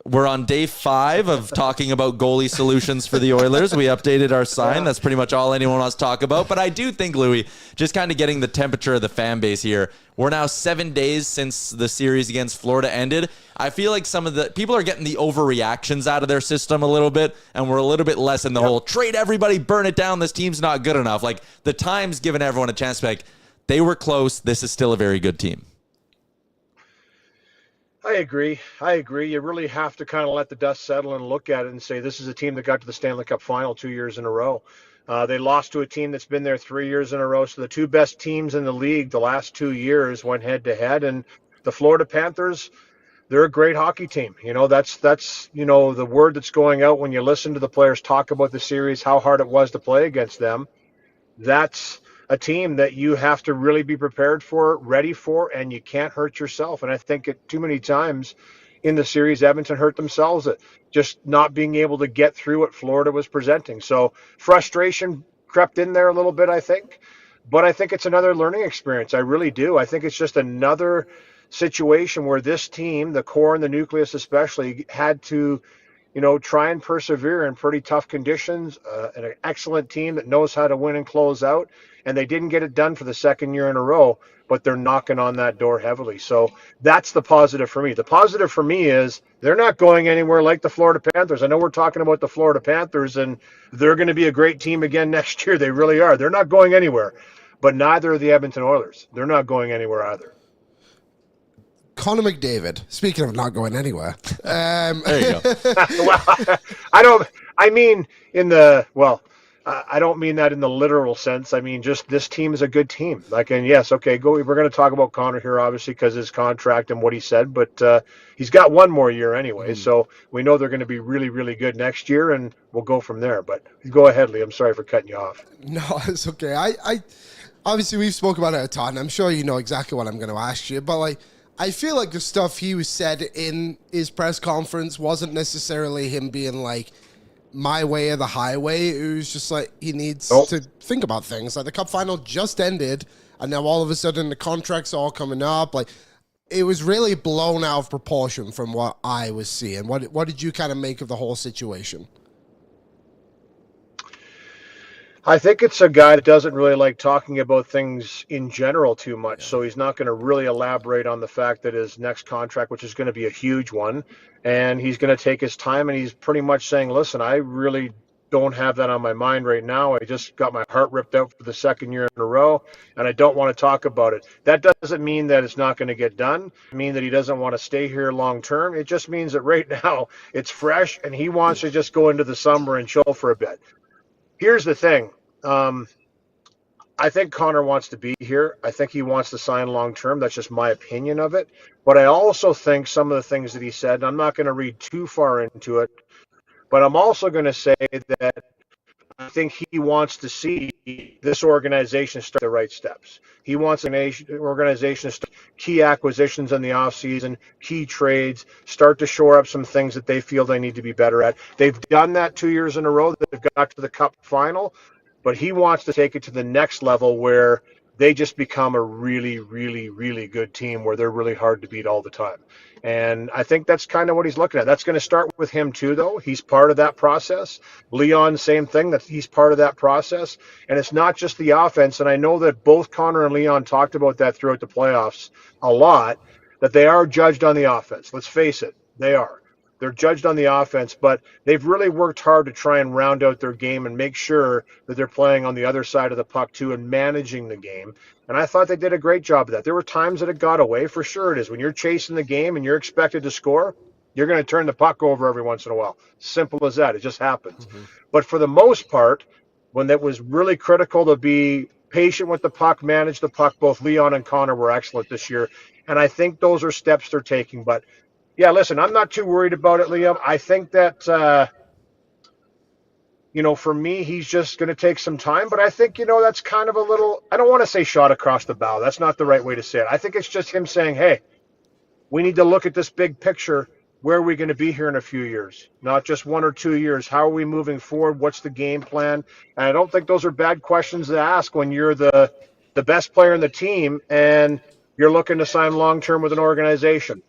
We're on day 5 of talking about goalie solutions for the Oilers. We updated our sign. That's pretty much all anyone wants to talk about. But I do think, Louie, just kind of getting the temperature of the fan base here. We're now 7 days since the series against Florida ended. I feel like some of the people are getting the overreactions out of their system a little bit, and we're a little bit less in the whole trade everybody, burn it down, this team's not good enough. Like, the Times giving everyone a chance to be like, they were close. This is still a very good team. I agree. You really have to kind of let the dust settle and look at it and say this is a team that got to the Stanley Cup final 2 years in a row. They lost to a team that's been there 3 years in a row. So the two best teams in the league the last 2 years went head to head. And the Florida Panthers, they're a great hockey team. You know, that's the word that's going out when you listen to the players talk about the series, how hard it was to play against them. That's a team that you have to really be prepared for, ready for, and you can't hurt yourself. And I think too many times in the series, Edmonton hurt themselves at just not being able to get through what Florida was presenting. So frustration crept in there a little bit, I think. But I think it's another learning experience. I really do. I think it's just another situation where this team, the core and the nucleus especially, had to, try and persevere in pretty tough conditions. An excellent team that knows how to win and close out, and they didn't get it done for the second year in a row, but they're knocking on that door heavily. So that's the positive for me. The positive for me is they're not going anywhere like the Florida Panthers. I know we're talking about the Florida Panthers, and they're going to be a great team again next year. They really are. They're not going anywhere, but neither are the Edmonton Oilers. They're not going anywhere either. Connor McDavid, speaking of not going anywhere. There you go. Well, I don't mean that in the literal sense. I mean, just this team is a good team. And yes, okay, we're going to talk about Connor here, obviously, because his contract and what he said, but he's got one more year anyway, so we know they're going to be really, really good next year, and we'll go from there. But go ahead, Lee. I'm sorry for cutting you off. No, it's okay. I obviously, we've spoken about it a ton. I'm sure you know exactly what I'm going to ask you, but I feel like the stuff he was said in his press conference wasn't necessarily him being my way or the highway. It was just he needs to think about things. The Cup final just ended, and now all of a sudden the contracts are all coming up. It was really blown out of proportion from what I was seeing. What did you kind of make of the whole situation? I think it's a guy that doesn't really like talking about things in general too much, so he's not going to really elaborate on the fact that his next contract, which is going to be a huge one, and he's going to take his time, and he's pretty much saying, listen, I really don't have that on my mind right now. I just got my heart ripped out for the second year in a row, and I don't want to talk about it. That doesn't mean that it's not going to get done. It means that he doesn't want to stay here long term. It just means that right now it's fresh, and he wants to just go into the summer and chill for a bit. Here's the thing. I think Connor wants to be here. I think he wants to sign long term. That's just my opinion of it. But I also think some of the things that he said, and I'm not going to read too far into it, but I'm also going to say that I think he wants to see this organization start the right steps. He wants an organization to start key acquisitions in the offseason, key trades, start to shore up some things that they feel they need to be better at. They've done that 2 years in a row. They've got to the Cup final. But he wants to take it to the next level where they just become a really, really, really good team where they're really hard to beat all the time. And I think that's kind of what he's looking at. That's going to start with him too, though. He's part of that process. Leon, same thing, that he's part of that process. And it's not just the offense. And I know that both Connor and Leon talked about that throughout the playoffs a lot, that they are judged on the offense. Let's face it, they are. They're judged on the offense, but they've really worked hard to try and round out their game and make sure that they're playing on the other side of the puck too and managing the game. And I thought they did a great job of that. There were times that it got away, for sure it is. When you're chasing the game and you're expected to score, you're going to turn the puck over every once in a while. Simple as that. It just happens. Mm-hmm. But for the most part, when it was really critical to be patient with the puck, manage the puck, both Leon and Connor were excellent this year. And I think those are steps they're taking. But yeah, listen, I'm not too worried about it, Liam. I think that, for me, he's just going to take some time. But I think, that's kind of a little, I don't want to say shot across the bow. That's not the right way to say it. I think it's just him saying, hey, we need to look at this big picture. Where are we going to be here in a few years? Not just 1 or 2 years. How are we moving forward? What's the game plan? And I don't think those are bad questions to ask when you're the best player in the team and you're looking to sign long-term with an organization.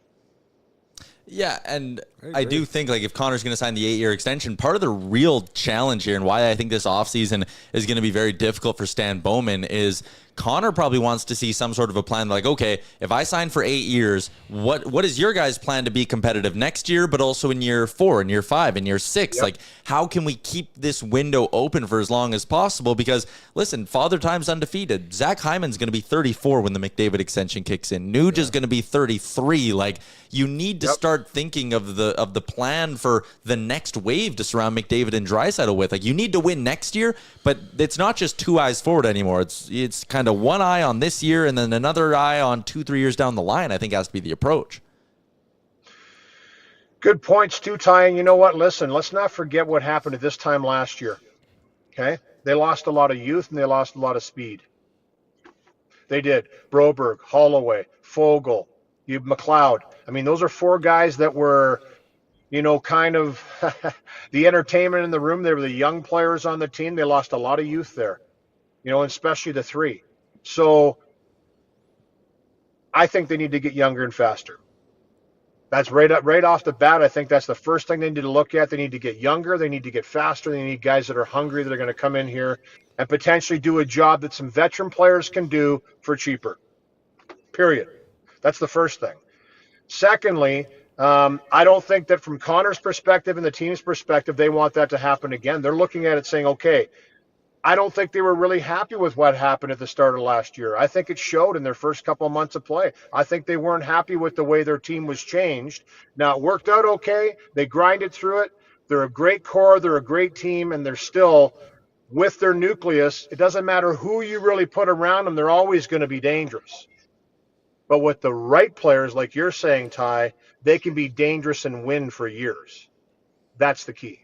Yeah, and I do think if Connor's going to sign the 8-year extension, part of the real challenge here and why I think this offseason is going to be very difficult for Stan Bowman is Connor probably wants to see some sort of a plan okay, if I sign for 8 years, what is your guys' plan to be competitive next year, but also in year 4, in year 5, in year 6? Yep. How can we keep this window open for as long as possible? Because, listen, Father Time's undefeated. Zach Hyman's going to be 34 when the McDavid extension kicks in. Nuge is going to be 33. You need to start thinking of the plan for the next wave to surround McDavid and Draisaitl with. You need to win next year, but it's not just 2 eyes forward anymore. It's kind of one eye on this year and then another eye on 2-3 years down the line, I think has to be the approach. Good points too, Ty. And you know what? Listen, let's not forget what happened at this time last year. Okay? They lost a lot of youth and they lost a lot of speed. They did. Broberg, Holloway, Fogle, McLeod. I mean, those are 4 guys that were, kind of the entertainment in the room. They were the young players on the team. They lost a lot of youth there, especially the 3. So I think they need to get younger and faster. That's right off the bat. I think that's the first thing they need to look at. They need to get younger. They need to get faster. They need guys that are hungry that are going to come in here and potentially do a job that some veteran players can do for cheaper. Period. That's the first thing. Secondly, I don't think that from Connor's perspective and the team's perspective, they want that to happen again. They're looking at it saying, okay, I don't think they were really happy with what happened at the start of last year. I think it showed in their first couple of months of play. I think they weren't happy with the way their team was changed. Now, it worked out okay. They grinded through it. They're a great core. They're a great team, and they're still, with their nucleus, it doesn't matter who you really put around them, they're always going to be dangerous. But with the right players, like you're saying, Ty, they can be dangerous and win for years. That's the key.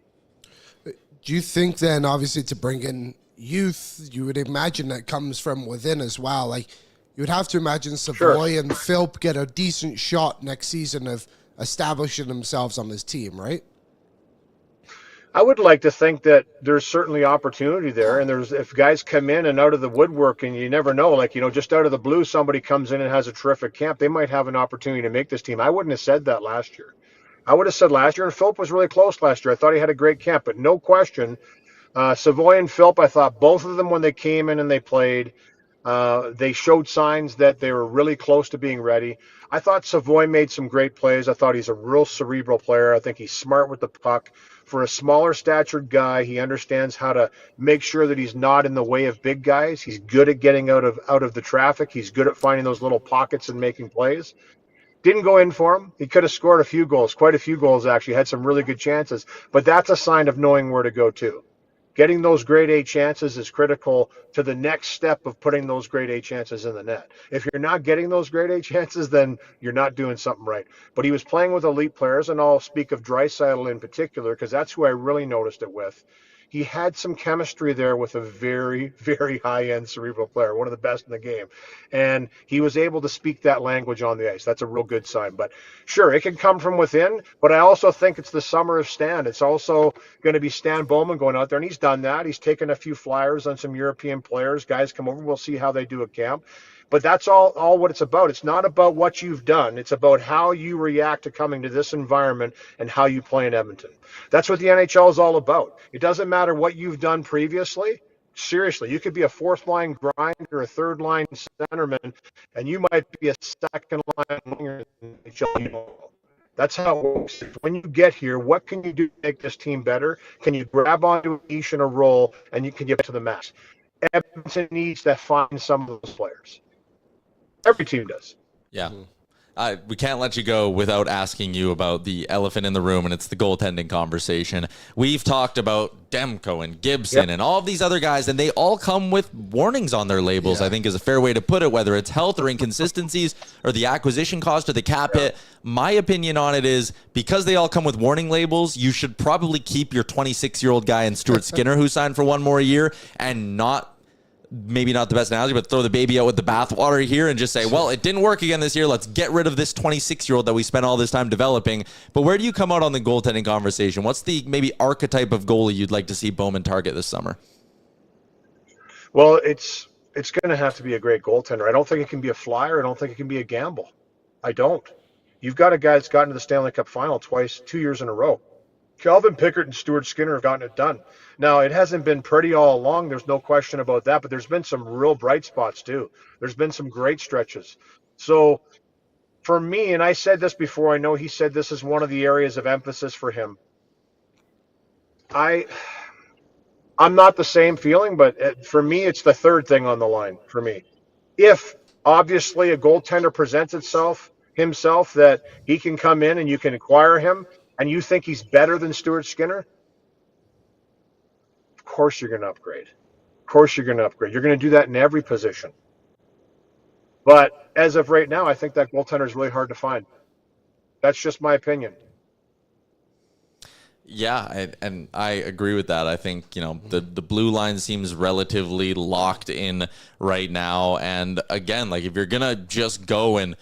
Do you think then, obviously, to bring in youth, you would imagine that comes from within as well? Like, you would have to imagine Savoy and Philp get a decent shot next season of establishing themselves on this team, right? I would like to think that there's certainly opportunity there, and if guys come in and out of the woodwork, and you never know, like, just out of the blue, somebody comes in and has a terrific camp, they might have an opportunity to make this team. I wouldn't have said that last year. I would have said last year, and Philp was really close last year. I thought he had a great camp, but no question, Savoy and Philp, I thought both of them, when they came in and they played, they showed signs that they were really close to being ready. I thought Savoy made some great plays. I thought he's a real cerebral player. I think he's smart with the puck. For a smaller statured guy, he understands how to make sure that he's not in the way of big guys. He's good at getting out of the traffic. He's good at finding those little pockets and making plays. Didn't go in for him. He could have scored a few goals, quite a few goals actually, had some really good chances. But that's a sign of knowing where to go to. Getting those grade A chances is critical to the next step of putting those grade A chances in the net. If you're not getting those grade A chances, then you're not doing something right. But he was playing with elite players, and I'll speak of Draisaitl in particular because that's who I really noticed it with. He had some chemistry there with a very, very high-end cerebral player, one of the best in the game. And he was able to speak that language on the ice. That's a real good sign. But sure, it can come from within, but I also think it's the summer of Stan. It's also going to be Stan Bowman going out there, and he's done that. He's taken a few flyers on some European players. Guys come over. We'll see how they do at camp. But that's all what it's about. It's not about what you've done. It's about how you react to coming to this environment and how you play in Edmonton. That's what the NHL is all about. It doesn't matter what you've done previously. Seriously, you could be a fourth-line grinder, a third-line centerman, and you might be a second-line winger in the NHL. That's how it works. When you get here, what can you do to make this team better? Can you grab onto a niche and a role, and you can get to the max? Edmonton needs to find some of those players. Every team does. Yeah. We can't let you go without asking you about the elephant in the room, and it's the goaltending conversation. We've talked about Demko and Gibson and all of these other guys, and they all come with warnings on their labels, I think is a fair way to put it, whether it's health or inconsistencies or the acquisition cost or the cap hit. My opinion on it is because they all come with warning labels, you should probably keep your 26-year-old guy in Stuart Skinner who signed for one more year and maybe not the best analogy, but throw the baby out with the bathwater here and just say, well, it didn't work again this year. Let's get rid of this 26-year-old that we spent all this time developing. But where do you come out on the goaltending conversation? What's the maybe archetype of goalie you'd like to see Bowman target this summer? Well, it's going to have to be a great goaltender. I don't think it can be a flyer. I don't think it can be a gamble. I don't. You've got a guy that's gotten to the Stanley Cup final twice, 2 years in a row. Calvin Pickard and Stuart Skinner have gotten it done. Now, it hasn't been pretty all along. There's no question about that, but there's been some real bright spots too. There's been some great stretches. So for me, and I said this before, I know he said this is one of the areas of emphasis for him. I'm not the same feeling, but for me, it's the third thing on the line for me. If obviously a goaltender presents himself that he can come in and you can acquire him, and you think he's better than Stuart Skinner, of course you're going to upgrade. Of course you're going to upgrade. You're going to do that in every position. But as of right now, I think that goaltender is really hard to find. That's just my opinion. Yeah, and I agree with that. I think, the blue line seems relatively locked in right now. And again, like if you're going to just go and,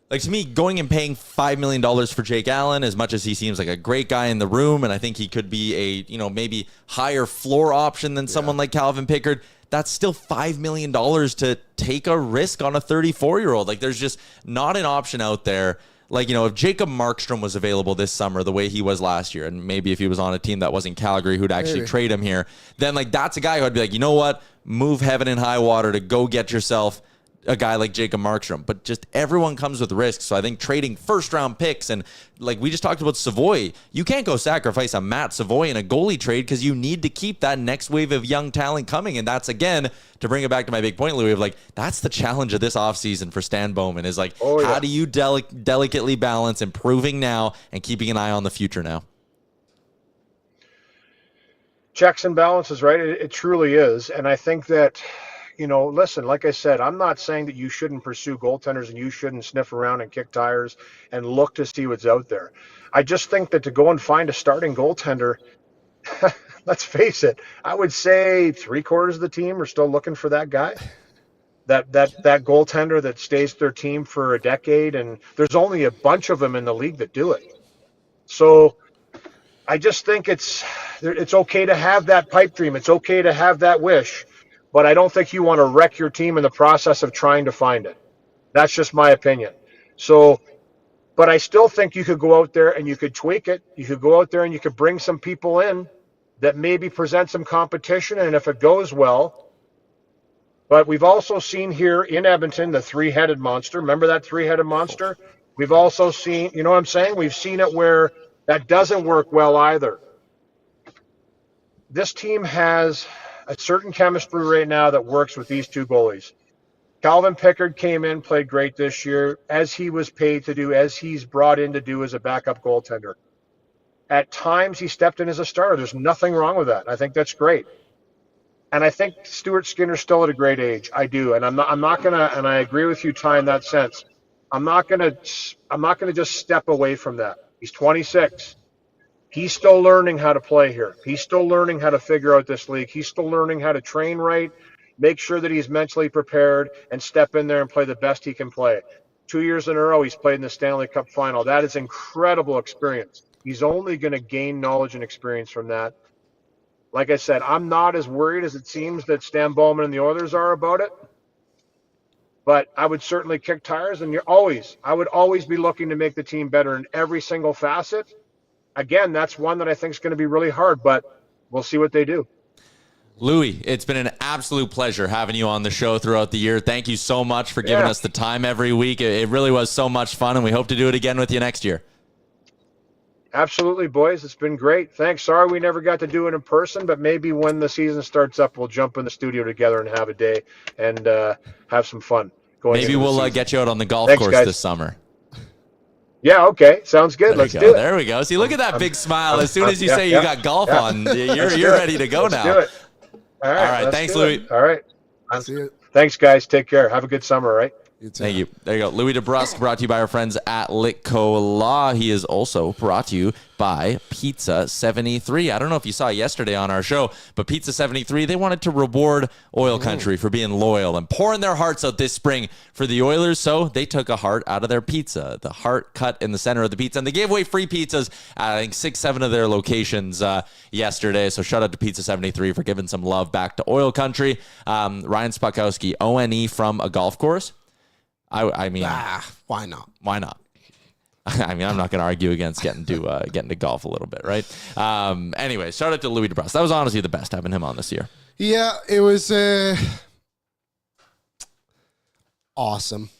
like to me, going and paying $5 million for Jake Allen, as much as he seems like a great guy in the room, and I think he could be a, maybe higher floor option than someone like Calvin Pickard, that's still $5 million to take a risk on a 34-year-old. Like there's just not an option out there. Like, if Jacob Markstrom was available this summer the way he was last year, and maybe if he was on a team that wasn't Calgary who'd actually trade him here, then like that's a guy who I'd be like, you know what? Move heaven and high water to go get yourself a guy like Jacob Markstrom. But just everyone comes with risks. So I think trading first-round picks, and like we just talked about Savoy, you can't go sacrifice a Matt Savoy in a goalie trade because you need to keep that next wave of young talent coming. And that's, again, to bring it back to my big point, Louie, of like, that's the challenge of this offseason for Stan Bowman is like, how do you delicately balance improving now and keeping an eye on the future now? Checks and balances, right? It truly is. And I think that, listen, like I said, I'm not saying that you shouldn't pursue goaltenders and you shouldn't sniff around and kick tires and look to see what's out there. I just think that to go and find a starting goaltender, let's face it, I would say 3/4 of the team are still looking for that guy, that goaltender that stays their team for a decade. And there's only a bunch of them in the league that do it. So I just think it's okay to have that pipe dream. It's okay to have that wish. But I don't think you want to wreck your team in the process of trying to find it. That's just my opinion. So, but I still think you could go out there and you could tweak it. You could go out there and you could bring some people in that maybe present some competition. And if it goes well, but we've also seen here in Edmonton, the three-headed monster. Remember that three-headed monster? We've also seen, you know what I'm saying? We've seen it where that doesn't work well either. This team has a certain chemistry right now that works with these two goalies. Calvin Pickard came in, played great this year, as he was paid to do, as he's brought in to do as a backup goaltender. At times, he stepped in as a starter. There's nothing wrong with that. I think that's great. And I think Stuart Skinner's still at a great age. I do. And I'm not gonna, and I agree with you, Ty, in that sense. I'm not gonna just step away from that. He's 26. He's still learning how to play here. He's still learning how to figure out this league. He's still learning how to train right, make sure that he's mentally prepared, and step in there and play the best he can play. 2 years in a row, he's played in the Stanley Cup final. That is incredible experience. He's only going to gain knowledge and experience from that. Like I said, I'm not as worried as it seems that Stan Bowman and the Oilers are about it. But I would certainly kick tires, and I would always be looking to make the team better in every single facet. Again, that's one that I think is going to be really hard, but we'll see what they do. Louie, it's been an absolute pleasure having you on the show throughout the year. Thank you so much for giving us the time every week. It really was so much fun, and we hope to do it again with you next year. Absolutely, boys. It's been great. Thanks. Sorry we never got to do it in person, but maybe when the season starts up, we'll jump in the studio together and have a day and have some fun. Maybe we'll get you out on the golf course this summer. Yeah, okay. Sounds good. Let's do it. There we go. See, look at that big smile. As soon as you say you got golf on, you're ready to go now. Let's do it. All right. Thanks, Louie. All right. See you. Thanks, guys. Take care. Have a good summer, all right? Thank you. There you go. Louie DeBrusk, brought to you by our friends at Litco Law. He is also brought to you by Pizza 73. I don't know if you saw yesterday on our show, but Pizza 73, they wanted to reward Oil Country for being loyal and pouring their hearts out this spring for the Oilers. So they took a heart out of their pizza, the heart cut in the center of the pizza. And they gave away free pizzas at, I think, 6-7 of their locations yesterday. So shout out to Pizza 73 for giving some love back to Oil Country. Ryan Spakowski, ONE from a golf course. I mean, why not? Why not? I mean, I'm not going to argue against getting to golf a little bit, right? Anyway, shout out to Louie DeBrusk. That was honestly the best having him on this year. Yeah, it was awesome.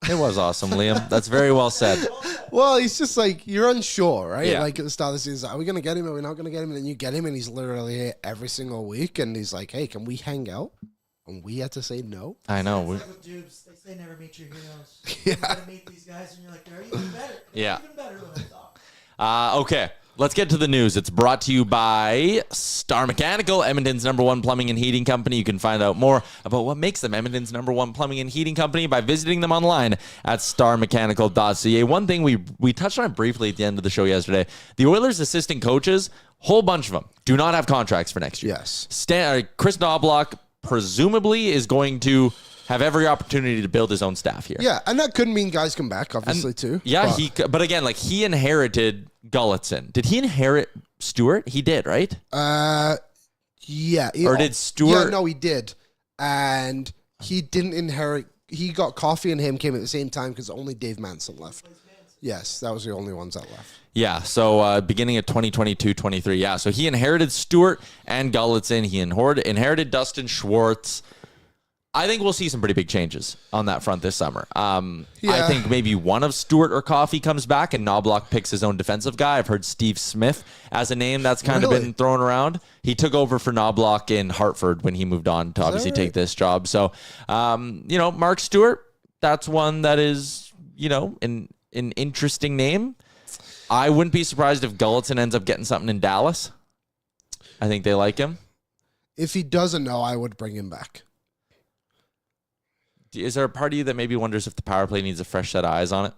It was awesome, Liam. That's very well said. Well, he's just like, you're unsure, right? Yeah. Like at the start of the season, are we going to get him? Are we not going to get him? And then you get him, and he's literally here every single week. And he's like, hey, can we hang out? And we had to say no. I know. It's like with Dubes, they say never meet your heroes. Yeah. You gotta meet these guys, and you're like, they're even better. They're even better than I thought. Okay. Let's get to the news. It's brought to you by Star Mechanical, Edmonton's #1 plumbing and heating company. You can find out more about what makes them Edmonton's #1 plumbing and heating company by visiting them online at starmechanical.ca. One thing we touched on it briefly at the end of the show yesterday. The Oilers' assistant coaches, whole bunch of them, do not have contracts for next year. Yes. Chris Knobloch presumably is going to have every opportunity to build his own staff here. Yeah, and that could mean guys come back, obviously, too. Yeah, but again, like he inherited Gulletson. Did he inherit Stewart? He did, right? Yeah. Or did Stewart? Yeah, no, he did. And he didn't inherit. He got Coffey and him came at the same time because only Dave Manson left. Yes, that was the only ones that left. Yeah, so beginning of 2022-23. Yeah, so he inherited Stewart and Gulletson. He inherited Dustin Schwartz. I think we'll see some pretty big changes on that front this summer. I think maybe one of Stewart or Coffey comes back and Knobloch picks his own defensive guy. I've heard Steve Smith as a name that's kind of been thrown around. He took over for Knobloch in Hartford when he moved on to obviously take this job. So, Mark Stewart, that's one that is, an interesting name. I wouldn't be surprised if Gulletson ends up getting something in Dallas. I think they like him. If he doesn't know, I would bring him back. Is there a part of you that maybe wonders if the power play needs a fresh set of eyes on it?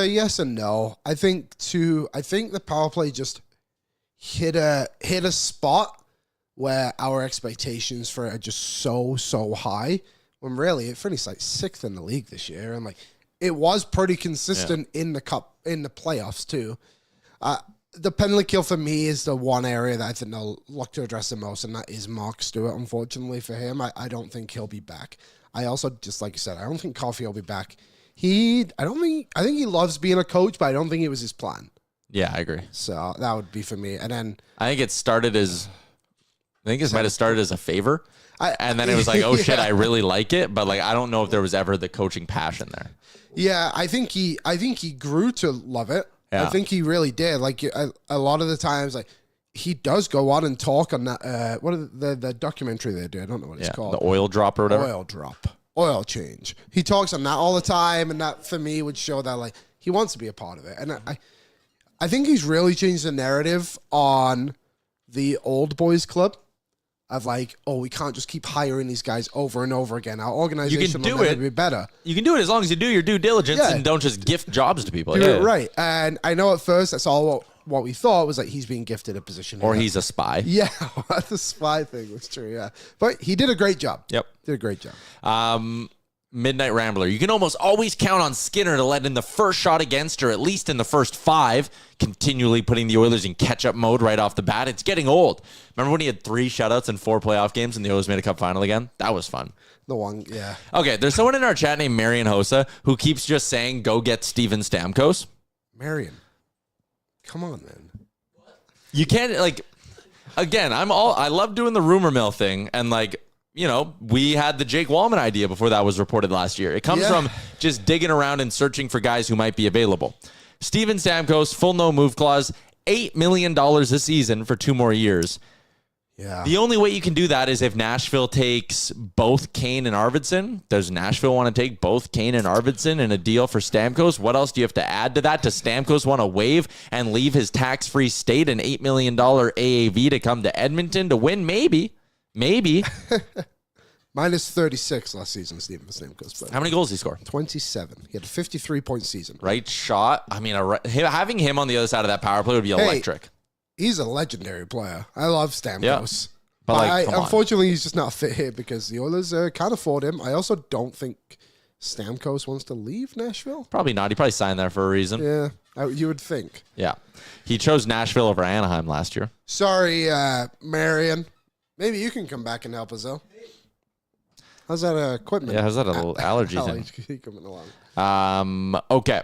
Yes and no. I think the power play just hit a spot where our expectations for it are just so high. When really it finished like 6th in the league this year, and like it was pretty consistent in the cup, in the playoffs too. The penalty kill for me is the one area that I think they'll look to address the most, and that is Mark Stewart. Unfortunately for him, I don't think he'll be back. I also, just like you said, I don't think Coffey will be back. I think he loves being a coach, but I don't think it was his plan. Yeah, I agree. So that would be for me. And then I think it might have started as a favor. And then it was like, oh shit, I really like it. But like, I don't know if there was ever the coaching passion there. Yeah, I think he grew to love it. Yeah. I think he really did. Like a lot of the times, like he does go on and talk on that. What are the documentary they do? I don't know what it's called. The oil drop or whatever. Oil change. He talks on that all the time, and that for me would show that like he wants to be a part of it. And I think he's really changed the narrative on the old boys club. Of like, oh, we can't just keep hiring these guys over and over again. Our organization will never be better. You can do it as long as you do your due diligence and don't just gift jobs to people. Right. And I know at first that's all what we thought was like he's being gifted a position. Or he's a spy. Yeah, the spy thing was true, yeah. But he did a great job. Yep. Did a great job. Midnight Rambler. You can almost always count on Skinner to let in the first shot against, or at least in the first 5, continually putting the Oilers in catch-up mode right off the bat. It's getting old. Remember when he had 3 shutouts in 4 playoff games and the Oilers made a cup final again? That was fun. The one, yeah. Okay, there's someone in our chat named Marion Hosa who keeps just saying, go get Steven Stamkos. Marion. Come on, man. You can't, like, again, I love doing the rumor mill thing, and like, we had the Jake Wallman idea before that was reported last year. It comes from just digging around and searching for guys who might be available. Steven Stamkos, full no move clause, $8 million this season for 2 more years. Yeah. The only way you can do that is if Nashville takes both Kane and Arvidsson. Does Nashville want to take both Kane and Arvidsson in a deal for Stamkos? What else do you have to add to that? Does Stamkos want to waive and leave his tax-free state an $8 million AAV to come to Edmonton to win? Maybe. Minus 36 last season, Steven Stamkos. How many goals did he score? 27. He had a 53-point season. Right shot. I mean, having him on the other side of that power play would be electric. He's a legendary player. I love Stamkos. Yeah. But unfortunately, he's just not fit here because the Oilers can't afford him. I also don't think Stamkos wants to leave Nashville. Probably not. He probably signed there for a reason. Yeah, you would think. Yeah. He chose Nashville over Anaheim last year. Sorry, Marion. Maybe you can come back and help us, though. How's that equipment? Yeah, how's that a little allergy thing? Coming along. Okay.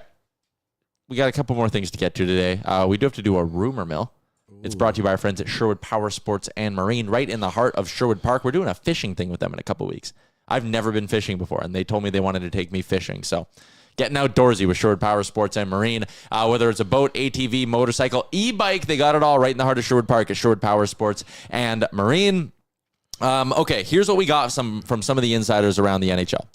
We got a couple more things to get to today. We do have to do a rumor mill. Ooh. It's brought to you by our friends at Sherwood Power Sports and Marine, right in the heart of Sherwood Park. We're doing a fishing thing with them in a couple weeks. I've never been fishing before, and they told me they wanted to take me fishing. So getting outdoorsy with Sherwood Power Sports and Marine. Whether it's a boat, ATV, motorcycle, e-bike, they got it all right in the heart of Sherwood Park at Sherwood Power Sports and Marine. Okay, here's what we got from some of the insiders around the NHL.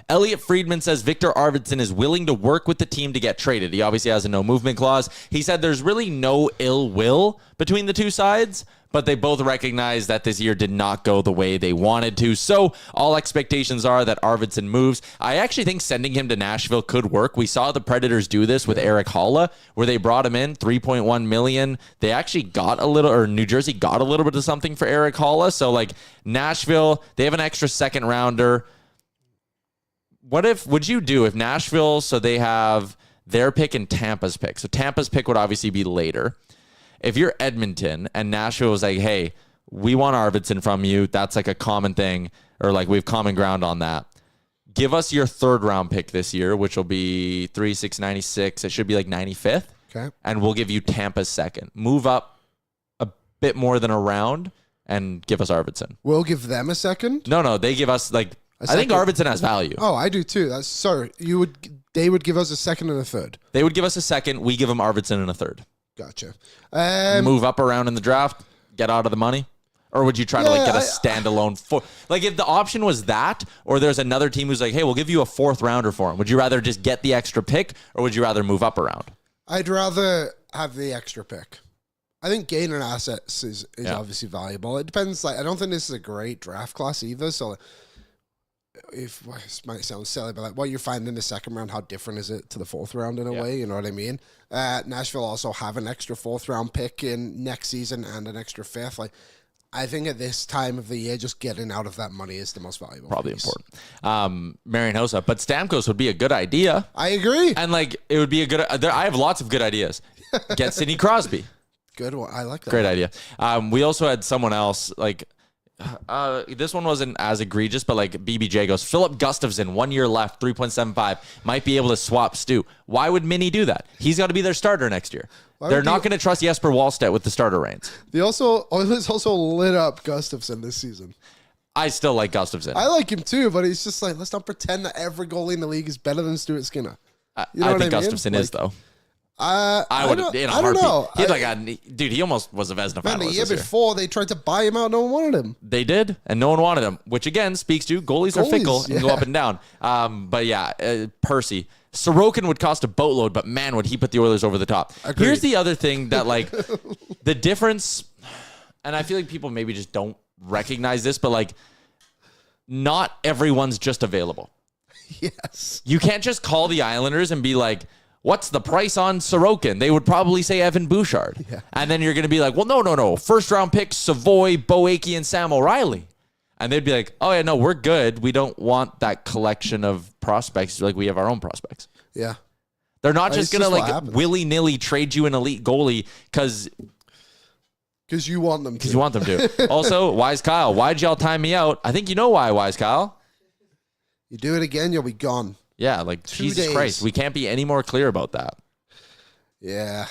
Elliot Friedman says Viktor Arvidsson is willing to work with the team to get traded. He obviously has a no movement clause. He said there's really no ill will between the two sides, but they both recognize that this year did not go the way they wanted to. So all expectations are that Arvidsson moves. I actually think sending him to Nashville could work. We saw the Predators do this with Eric Haula, where they brought him in $3.1 million. They actually got a little, or New Jersey got a little bit of something for Eric Haula. So like Nashville, they have an extra second rounder. Would you do if Nashville, so they have their pick and Tampa's pick. So Tampa's pick would obviously be later. If you're Edmonton and Nashville was like, hey, we want Arvidsson from you, that's like a common thing, or like we have common ground on that. Give us your third round pick this year, which will be 96. It should be like 95th. Okay. And we'll give you Tampa's second. Move up a bit more than a round and give us Arvidsson. We'll give them a second? No, they give us like, I think Arvidsson has value. Oh, I do too. They would give us a second and a third. They would give us a second. We give them Arvidsson and a third. Gotcha. Move up around in the draft, get out of the money? Or would you try to like get a standalone like if the option was that, or there's another team who's like, hey, we'll give you a fourth rounder for him. Would you rather just get the extra pick, or would you rather move up around? I'd rather have the extra pick. I think gaining assets is obviously valuable. It depends. Like, I don't think this is a great draft class either. So this might sound silly, but like what you find in the second round, how different is it to the fourth round in a way? You know what I mean? Nashville also have an extra fourth round pick in next season and an extra fifth. Like, I think at this time of the year, just getting out of that money is the most valuable. Probably piece. Important. Marian Hossa, but Stamkos would be a good idea. I agree. And like, it would be a good, I have lots of good ideas. Get Sidney Crosby. Good one. I like that. Great idea. We also had someone else like, this one wasn't as egregious, but like BBJ goes, Philip Gustafsson, 1 year left, 3.75, might be able to swap Stu. Why would Minnie do that? He's got to be their starter next year. They're not going to trust Jesper Wallstedt with the starter reins. Oilers also lit up Gustafsson this season. I still like Gustafsson. I like him too, but he's just like, let's not pretend that every goalie in the league is better than Stuart Skinner. You know I think Gustafsson is though. I would in a heartbeat. Know. He almost was a Vezina finalist. The year before, they tried to buy him out. No one wanted him. They did, and no one wanted him, which again speaks to goalies are fickle and go up and down. But yeah, Percy. Sorokin would cost a boatload, but man, would he put the Oilers over the top. Agreed. Here's the other thing that like the difference, and I feel like people maybe just don't recognize this, but like not everyone's just available. Yes. You can't just call the Islanders and be like, what's the price on Sorokin? They would probably say Evan Bouchard. Yeah. And then you're going to be like, well, no. First round picks, Savoy, Boakey, and Sam O'Reilly. And they'd be like, oh, yeah, no, we're good. We don't want that collection of prospects. Like, we have our own prospects. Yeah. They're not just going to, like, willy-nilly trade you an elite goalie because you want them to. Because you want them to. Also, Wise Kyle, why'd y'all time me out? I think you know why, Wise Kyle. You do it again, you'll be gone. Yeah, like, Jesus Christ. We can't be any more clear about that. Yeah.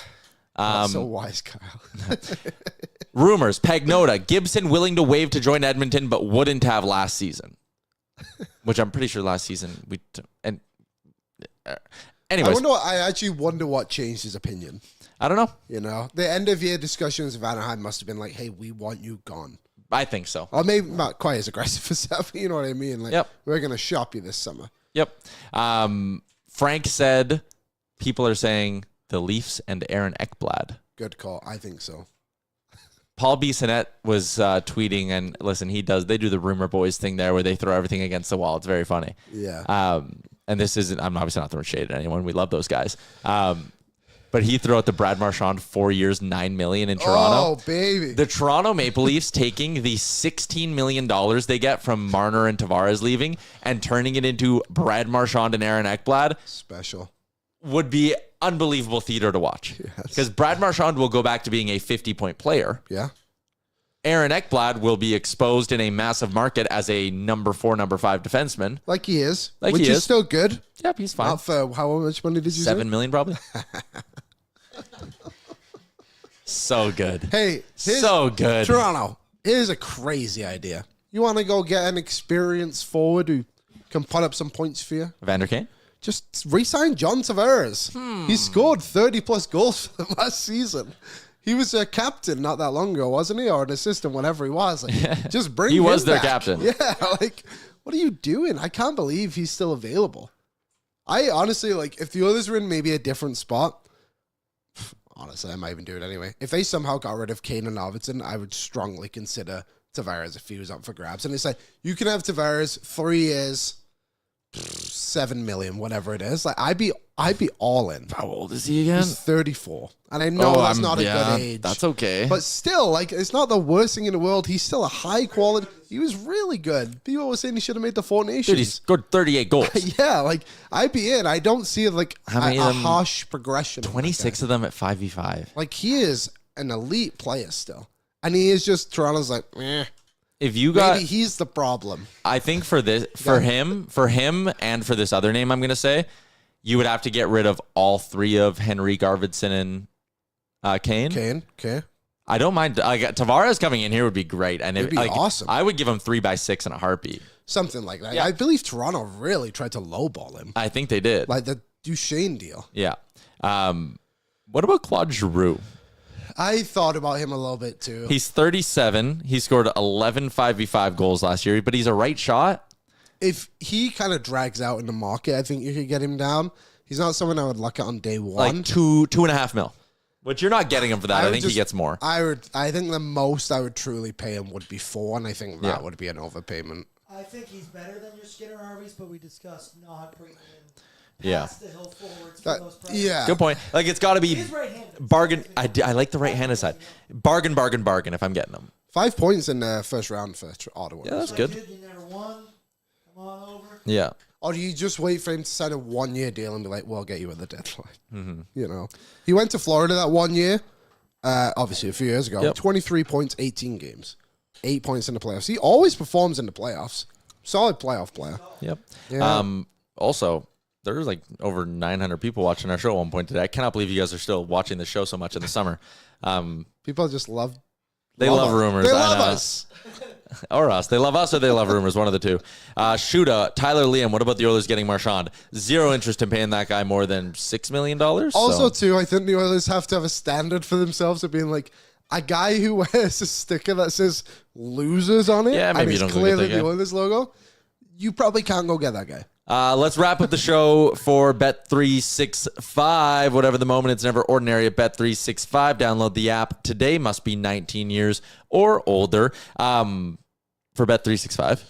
So wise, Kyle. Rumors, Pagnota, Gibson willing to waive to join Edmonton, but wouldn't have last season. Which I'm pretty sure last season anyways. I actually wonder what changed his opinion. I don't know. You know, the end of year discussions of Anaheim must have been like, hey, we want you gone. I think so. Or maybe not quite as aggressive as that, but you know what I mean? Like, we're going to shop you this summer. Yep. Frank said people are saying the Leafs and Aaron Ekblad. Good call. I think so. Paul Bissonnette was tweeting, and listen, they do the rumor boys thing there where they throw everything against the wall. It's very funny. Yeah. And this isn't, I'm obviously not throwing shade at anyone. We love those guys. But he threw out the Brad Marchand 4 years, $9 million in Toronto. Oh, baby. The Toronto Maple Leafs taking the $16 million they get from Marner and Tavares leaving and turning it into Brad Marchand and Aaron Ekblad. Special. Would be unbelievable theater to watch. Because Brad Marchand will go back to being a 50-point player. Yeah. Aaron Ekblad will be exposed in a massive market as a number 4, number 5 defenseman. Like he is. Which is still good. Yep, he's fine. Not for how much money did you say? $7 million probably. So good. Hey, so good. Toronto, here's a crazy idea. You want to go get an experienced forward who can put up some points for you? Evander Kane? Just re-sign John Tavares. He scored 30-plus goals for them last season. He was a captain not that long ago, wasn't he? Or an assistant, whatever he was. Like, just bring him He was their back. captain. Yeah, like, What are you doing? I can't believe he's still available. I honestly, like, if the Oilers were in maybe a different spot, honestly, I might even do it anyway. If they somehow got rid of Kane and Arvidsson, I would strongly consider Tavares if he was up for grabs. And it's like, you can have Tavares 3 years, 7 million, whatever it is. Like, I'd be all in. How old is he again? He's 34. And I know that's not a good age. That's okay. But still, like, it's not the worst thing in the world. He's still a high quality. He was really good. People were saying he should have made the Four Nations. Dude, he scored 38 goals. Yeah, like, I'd be in. I don't see, like, How many a of them? harsh progression. 26 of them at 5v5. Like, he is an elite player still. And he is just, Toronto's like, eh. If you got, Maybe he's the problem. I think for him, and for this other name I'm going to say, you would have to get rid of all 3 of Henrique, Arvidsson, and Kane. Kane, okay. I don't mind. Tavares coming in here would be great. And It'd be awesome. I would give him 3x6 in a heartbeat. Something like that. Yeah. I believe Toronto really tried to lowball him. I think they did. Like the Duchesne deal. Yeah. What about Claude Giroux? I thought about him a little bit too. He's 37. He scored 11 5v5 goals last year, but he's a right shot. If he kind of drags out in the market, I think you could get him down. He's not someone I would look at on day one. Like 2.5 mil. Which you're not getting him for that. I think he gets more. I think the most I would truly pay him would be 4, and I think that would be an overpayment. I think he's better than your Skinner Harveys, but we discussed not bringing him past the hill forwards for those prices. Yeah. Good point. Like, it's got to be He's right-handed. bargain. I like the right-handed side. Bargain if I'm getting them. 5 points in the first round for Ottawa. Yeah, that's Like, good. dude, you never won. Come on over. Yeah. Or do you just wait for him to sign a 1-year deal and be like, "Well, I'll get you at the deadline"? Mm-hmm. You know, he went to Florida that 1 year. Obviously, a few years ago. Yep. 23 points, 18 games, 8 points in the playoffs. He always performs in the playoffs. Solid playoff player. Yep. Yeah. Also, there's like over 900 people watching our show at one point today. I cannot believe you guys are still watching the show so much in the summer. People just love. They love rumors. They I love know. us. Or us. They love us or they love rumors. One of the two. Shuda, Tyler Liam. What about the Oilers getting Marchand? Zero interest in paying that guy more than $6 million. Also, too, I think the Oilers have to have a standard for themselves of being like a guy who wears a sticker that says "losers" on it. Yeah, maybe and you it's don't go get clearly that the guy. Oilers logo. You probably can't go get that guy. Let's wrap up the show for Bet365. Whatever the moment, it's never ordinary at Bet365. Download the app today. Must be 19 years or older. For Bet365,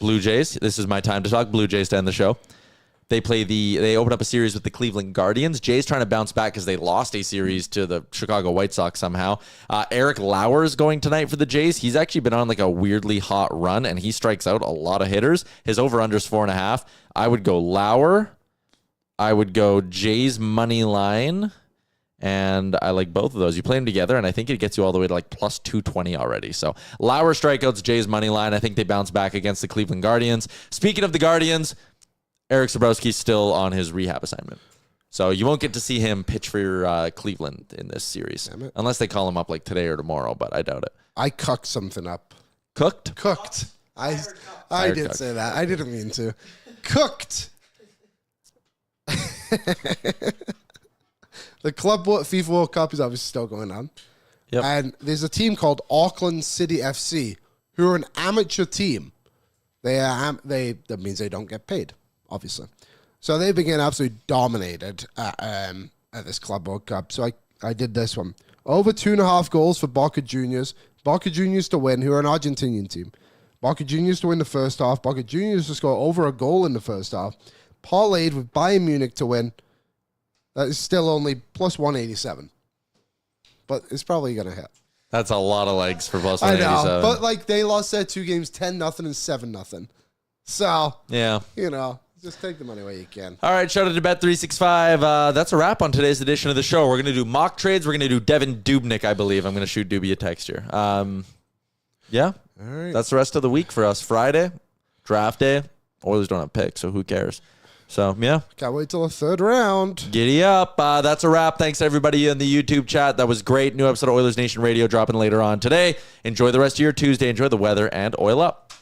Blue Jays. This is my time to talk Blue Jays to end the show. They open up a series with the Cleveland Guardians. Jays trying to bounce back because they lost a series to the Chicago White Sox somehow. Eric Lauer is going tonight for the Jays. He's actually been on like a weirdly hot run, and he strikes out a lot of hitters. His over-under's 4.5. I would go Lauer. I would go Jays money line. And I like both of those. You play them together, and I think it gets you all the way to like plus 220 already. So Lauer strikeouts, Jays money line. I think they bounce back against the Cleveland Guardians. Speaking of the Guardians, Eric Zabrowski's still on his rehab assignment. So you won't get to see him pitch for Cleveland in this series. Unless they call him up like today or tomorrow, but I doubt it. I cucked something up. Cooked? Cooked. I did cooked. say that. I didn't mean to. Cooked. The FIFA World Cup is obviously still going on. Yep. And there's a team called Auckland City FC who are an amateur team. That means they don't get paid, obviously. So they began absolutely dominated at this Club World Cup. So I did this one. Over 2.5 goals for Boca Juniors. Boca Juniors to win, who are an Argentinian team. Boca Juniors to win the first half. Boca Juniors to score over a goal in the first half. Parlayed with Bayern Munich to win. That is still only plus 187. But it's probably going to hit. That's a lot of legs for plus I 187. know. But like they lost their 2 games 10-0 and 7-0. So, yeah. you know, just take the money where you can. All right, shout out to Bet365. That's a wrap on today's edition of the show. We're going to do mock trades. We're going to do Devin Dubnyk, I believe. I'm going to shoot Doobie a text here. Yeah. All right. That's the rest of the week for us. Friday, draft day. Oilers don't have picks, so who cares? So, yeah. Can't wait till the 3rd round. Giddy up. That's a wrap. Thanks to everybody in the YouTube chat. That was great. New episode of Oilers Nation Radio dropping later on today. Enjoy the rest of your Tuesday. Enjoy the weather, and oil up.